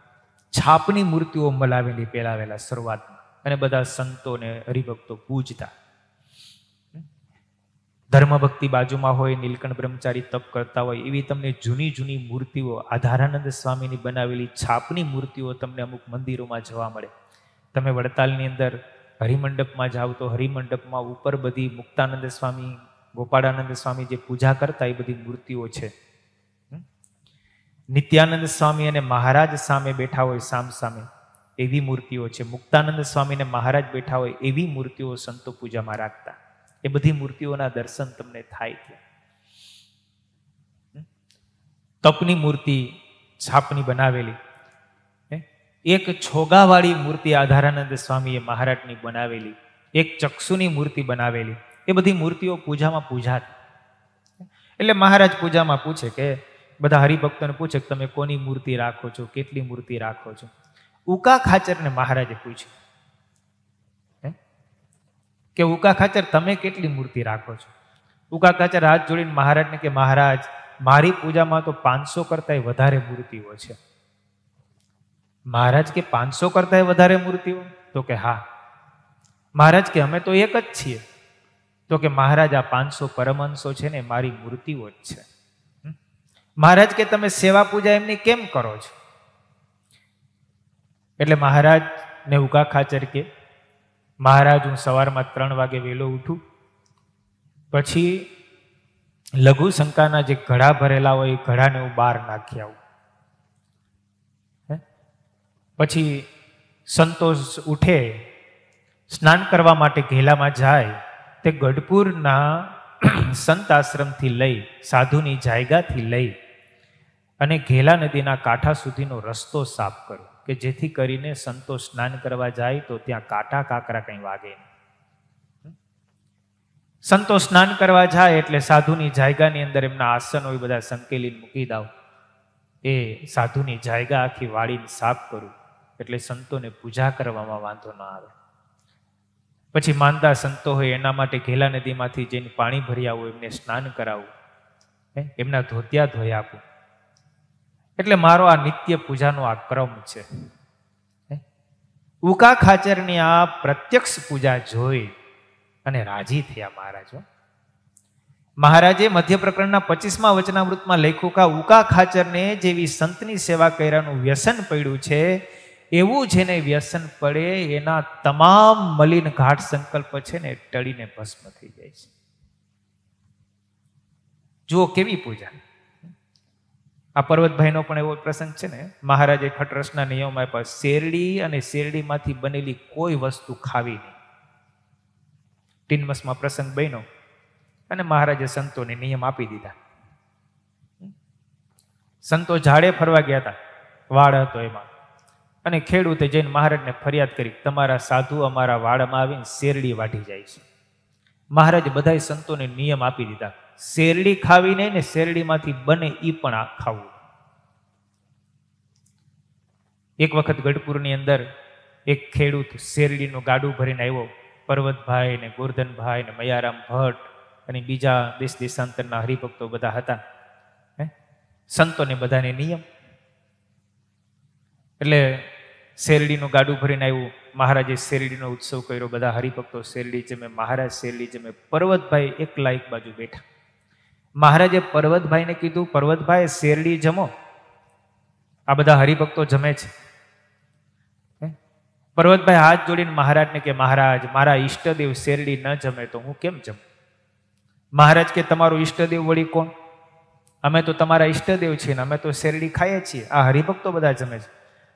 છાપની મૂર્તિઓ મલાવેલી પેલા વહેલા શરૂઆતમાં, અને બધા સંતો ને હરિભક્તો પૂજતા. ધર્મભક્તિ બાજુમાં હોય, નીલકંઠ બ્રહ્મચારી તપ કરતા હોય, એવી તમને જૂની જૂની મૂર્તિઓ, આધારાનંદ સ્વામીની બનાવેલી છાપની મૂર્તિઓ તમને અમુક મંદિરોમાં જોવા મળે. તમે વડતાલની અંદર હરિમંડપમાં જાઓ તો હરિમંડપમાં ઉપર બધી મુક્તાનંદ સ્વામી, ગોપાળાનંદ સ્વામી જે પૂજા કરતા એ બધી મૂર્તિઓ છે. નિત્યાનંદ સ્વામી અને મહારાજ સામે બેઠા હોય સામ સામે, એવી મૂર્તિઓ છે. મુક્તાનંદ સ્વામી અને મહારાજ બેઠા હોય એવી મૂર્તિઓ સંતો પૂજામાં રાખતા. એ બધી મૂર્તિઓના દર્શન તમને થાય છે. તપની મૂર્તિ છાપની બનાવેલી, એક છોગાવાળી મૂર્તિ આધારાનંદ સ્વામીએ મહારાજની બનાવેલી, એક ચક્ષુની મૂર્તિ બનાવેલી, એ બધી મૂર્તિઓ પૂજામાં પૂજાતી. એટલે મહારાજ પૂજામાં પૂછે કે, બધા હરિભક્તોને પૂછે કે તમે કોની મૂર્તિ રાખો છો, કેટલી મૂર્તિ રાખો છો? ઉકા ખાચરને મહારાજે પૂછ્યું કે ઉકા ખાચર તમે કેટલી મૂર્તિ રાખો છો? ઉકા ખાચર હાથ જોડીને મહારાજને કે, મહારાજ મારી પૂજામાં તો 500 કરતાંય વધારે મૂર્તિઓ છે. મહારાજ કે 500 કરતાંય વધારે મૂર્તિઓ? તો કે હા. મહારાજ કે અમે તો એક જ છીએ. તો કે મહારાજ આ 500 પરમહંસો છે ને મારી મૂર્તિઓ જ છે. મહારાજ કે તમે સેવા પૂજા એમની કેમ કરો છો? એટલે મહારાજ ને ઉકા ખાચર કે, મહારાજ હું સવારમાં 3 વાગે વહેલો ઉઠું, પછી લઘુ શંકાના જે ઘડા ભરેલા હોય એ ઘડાને હું બહાર નાખી આવું. પછી સંતોષ ઉઠે, સ્નાન કરવા માટે ઘેલામાં જાય, તે ગઢપુરના સંત આશ્રમથી લઈ, સાધુની જાયગાથી લઈ અને ઘેલા નદીના કાંઠા સુધીનો રસ્તો સાફ કરો, કે જેથી કરીને સંતો સ્નાન કરવા જાય તો ત્યાં કાંટા કાંકરા કંઈ વાગે નહીં. સંતો સ્નાન કરવા જાય એટલે સાધુની જાયગાની અંદર એમના આસનો એ બધા સંકેલીને મૂકી દાવ. એ સાધુની જાયગા આખી વાળીને સાફ કરું એટલે સંતોને પૂજા કરવામાં વાંધો ન આવે. પછી માંદા સંતો હોય એના માટે ઘેલા નદીમાંથી જઈને પાણી ભરી આવું, એમને સ્નાન કરાવું, એમના ધોતિયા ધોઈ આપું. એટલે મારો આ નિત્ય પૂજાનો આ ક્રમ છે. ઉકા ખાચરની આ પ્રત્યક્ષ પૂજા જોઈ અને રાજી થયા મહારાજો. મહારાજે મધ્ય પ્રકરણના 25મા વચનામૃતમાં લખ્યું કે ઉકા ખાચરને જેવી સંતની સેવા કર્યાનું વ્યસન પડ્યું છે, એવું જેને વ્યસન પડે એના તમામ મલિન ઘાટ સંકલ્પ છે ને ટળીને ભસ્મ થઈ જાય છે. જુઓ કેવી પૂજા. આ પર્વતભાઈનો પણ એવો પ્રસંગ છે ને, મહારાજે ખટરસના નિયમ આપ્યા, શેરડી અને શેરડીમાંથી બનેલી કોઈ વસ્તુ ખાવી નહીં. ટીનમસમાં પ્રસંગ બન્યો અને મહારાજે સંતોને નિયમ આપી દીધા. સંતો ઝાડે ફરવા ગયા હતા, વાડ હતો એમાં, અને ખેડૂતે જઈને મહારાજને ફરિયાદ કરી, તમારા સાધુ અમારા વાડમાં આવીને શેરડી વાઢી જાય છે. મહારાજે બધા સંતોને નિયમ આપી દીધા, શેરડી ખાવી નહીં ને શેરડીમાંથી બને એ પણ ખાવું. એક વખત ગઢપુરની અંદર એક ખેડૂત શેરડીનું ગાડું ભરીને આવ્યો. પર્વતભાઈ ને ગોરધનભાઈ ને મયારામ ભટ્ટ અને બીજા દેશ દેશાંતરના હરિભક્તો બધા હતા. સંતોને બધાને નિયમ એટલે શેરડીનું ગાડું ભરીને આવ્યું. મહારાજે શેરડીનો ઉત્સવ કર્યો, બધા હરિભક્તો શેરડી જમે, મહારાજ શેરડી જમે. પર્વતભાઈ એકલા એક બાજુ બેઠા. મહારાજે પર્વતભાઈને કીધું, પર્વતભાઈ શેરડી જમો, આ બધા હરિભક્તો જમે છે. પર્વતભાઈ હાથ જોડીને મહારાજને કે, મહારાજ મારા ઈષ્ટદેવ શેરડી ન જમે તો હું કેમ જમું? મહારાજ કે, તમારો ઈષ્ટદેવ વળી કોણ? અમે તો તમારા ઈષ્ટદેવ છીએ ને અમે તો શેરડી ખાઈએ છીએ, આ હરિભક્તો બધા જમે છે.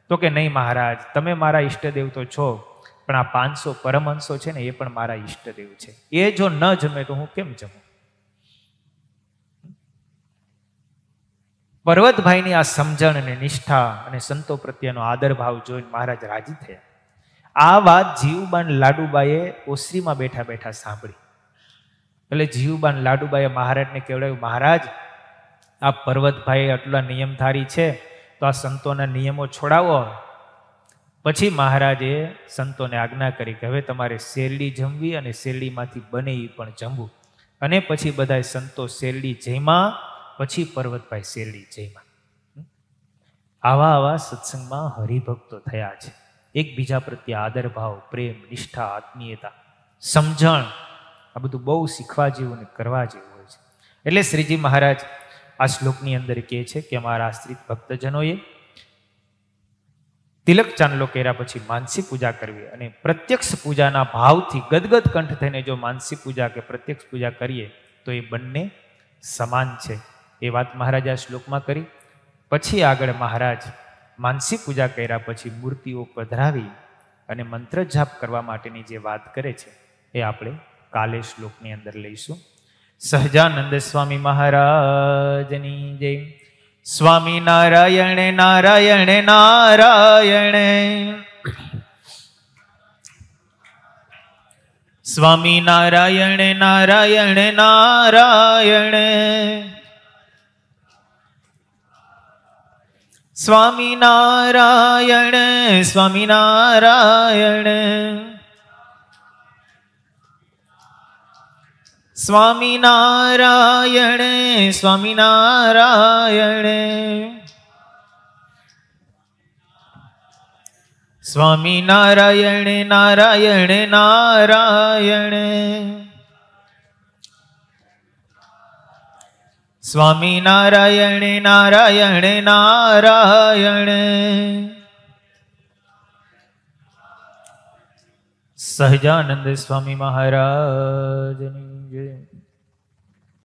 તો કે નહીં મહારાજ, તમે મારા ઈષ્ટદેવ તો છો, પણ આ 500 પરમહંસો છે ને એ પણ મારા ઈષ્ટદેવ છે. એ જો ન જમે તો હું કેમ જમું? પર્વતભાઈની આ સમજણ અને નિષ્ઠા અને સંતો પ્રત્યેનો આદર ભાવ જોઈને મહારાજ રાજી થયા. આ વાત જીવુબાન લાડુબાઈએ ઓસરીમાં બેઠા બેઠા સાંભળી. એટલે જીવુબાન લાડુબાઈએ મહારાજને કહેવડાવ્યું, મહારાજ આ પર્વતભાઈ આટલા નિયમધારી છે તો આ સંતોના નિયમો છોડાવો. પછી મહારાજે સંતોને આજ્ઞા કરી કે હવે તમારે શેરડી જમવી અને શેરડીમાંથી બને એ પણ જમવું. અને પછી બધા સંતો શેરડી જમ્યા, પછી પર્વતભાઈ શેરડી જમ્યા. આવા આવા સત્સંગમાં હરિભક્તો થયા છે. એકબીજા પ્રત્યે આદર ભાવ, પ્રેમ, નિષ્ઠા, આત્મીયતા, સમજણ, આ બધું બહુ શીખવા જેવું અને કરવા જેવું હોય છે. એટલે શ્રીજી મહારાજ આ શ્લોકની અંદર કહે છે કે અમારા આશ્રિત ભક્તજનોએ તિલક ચાંદલો કર્યા પછી માનસી પૂજા કરવી, અને પ્રત્યક્ષ પૂજાના ભાવથી ગદગદ કંઠ થઈને જો માનસી પૂજા કે પ્રત્યક્ષ પૂજા કરીએ તો એ બંને સમાન છે. એ વાત મહારાજ આ શ્લોકમાં કરી. પછી આગળ મહારાજ માનસી પૂજા કર્યા પછી મૂર્તિઓ પધરાવી અને મંત્ર જાપ કરવા માટેની જે વાત કરે છે એ આપણે કાલે શ્લોકની અંદર લઈશું. સહજાનંદ સ્વામી મહારાજની જય. સ્વામી નારાયણ નારાયણ નારાયણ. સ્વામી નારાયણ નારાયણ નારાયણ. સ્વામી નારાયણ સ્વામી નારાયણ. સ્વામી નારાયણ સ્વામી નારાયણ. સ્વામી નારાયણ નારાયણ નારાયણ. સ્વામી નારાયણ નારાયણ નારાયણ. સહજાનંદ સ્વામી મહારાજની જય.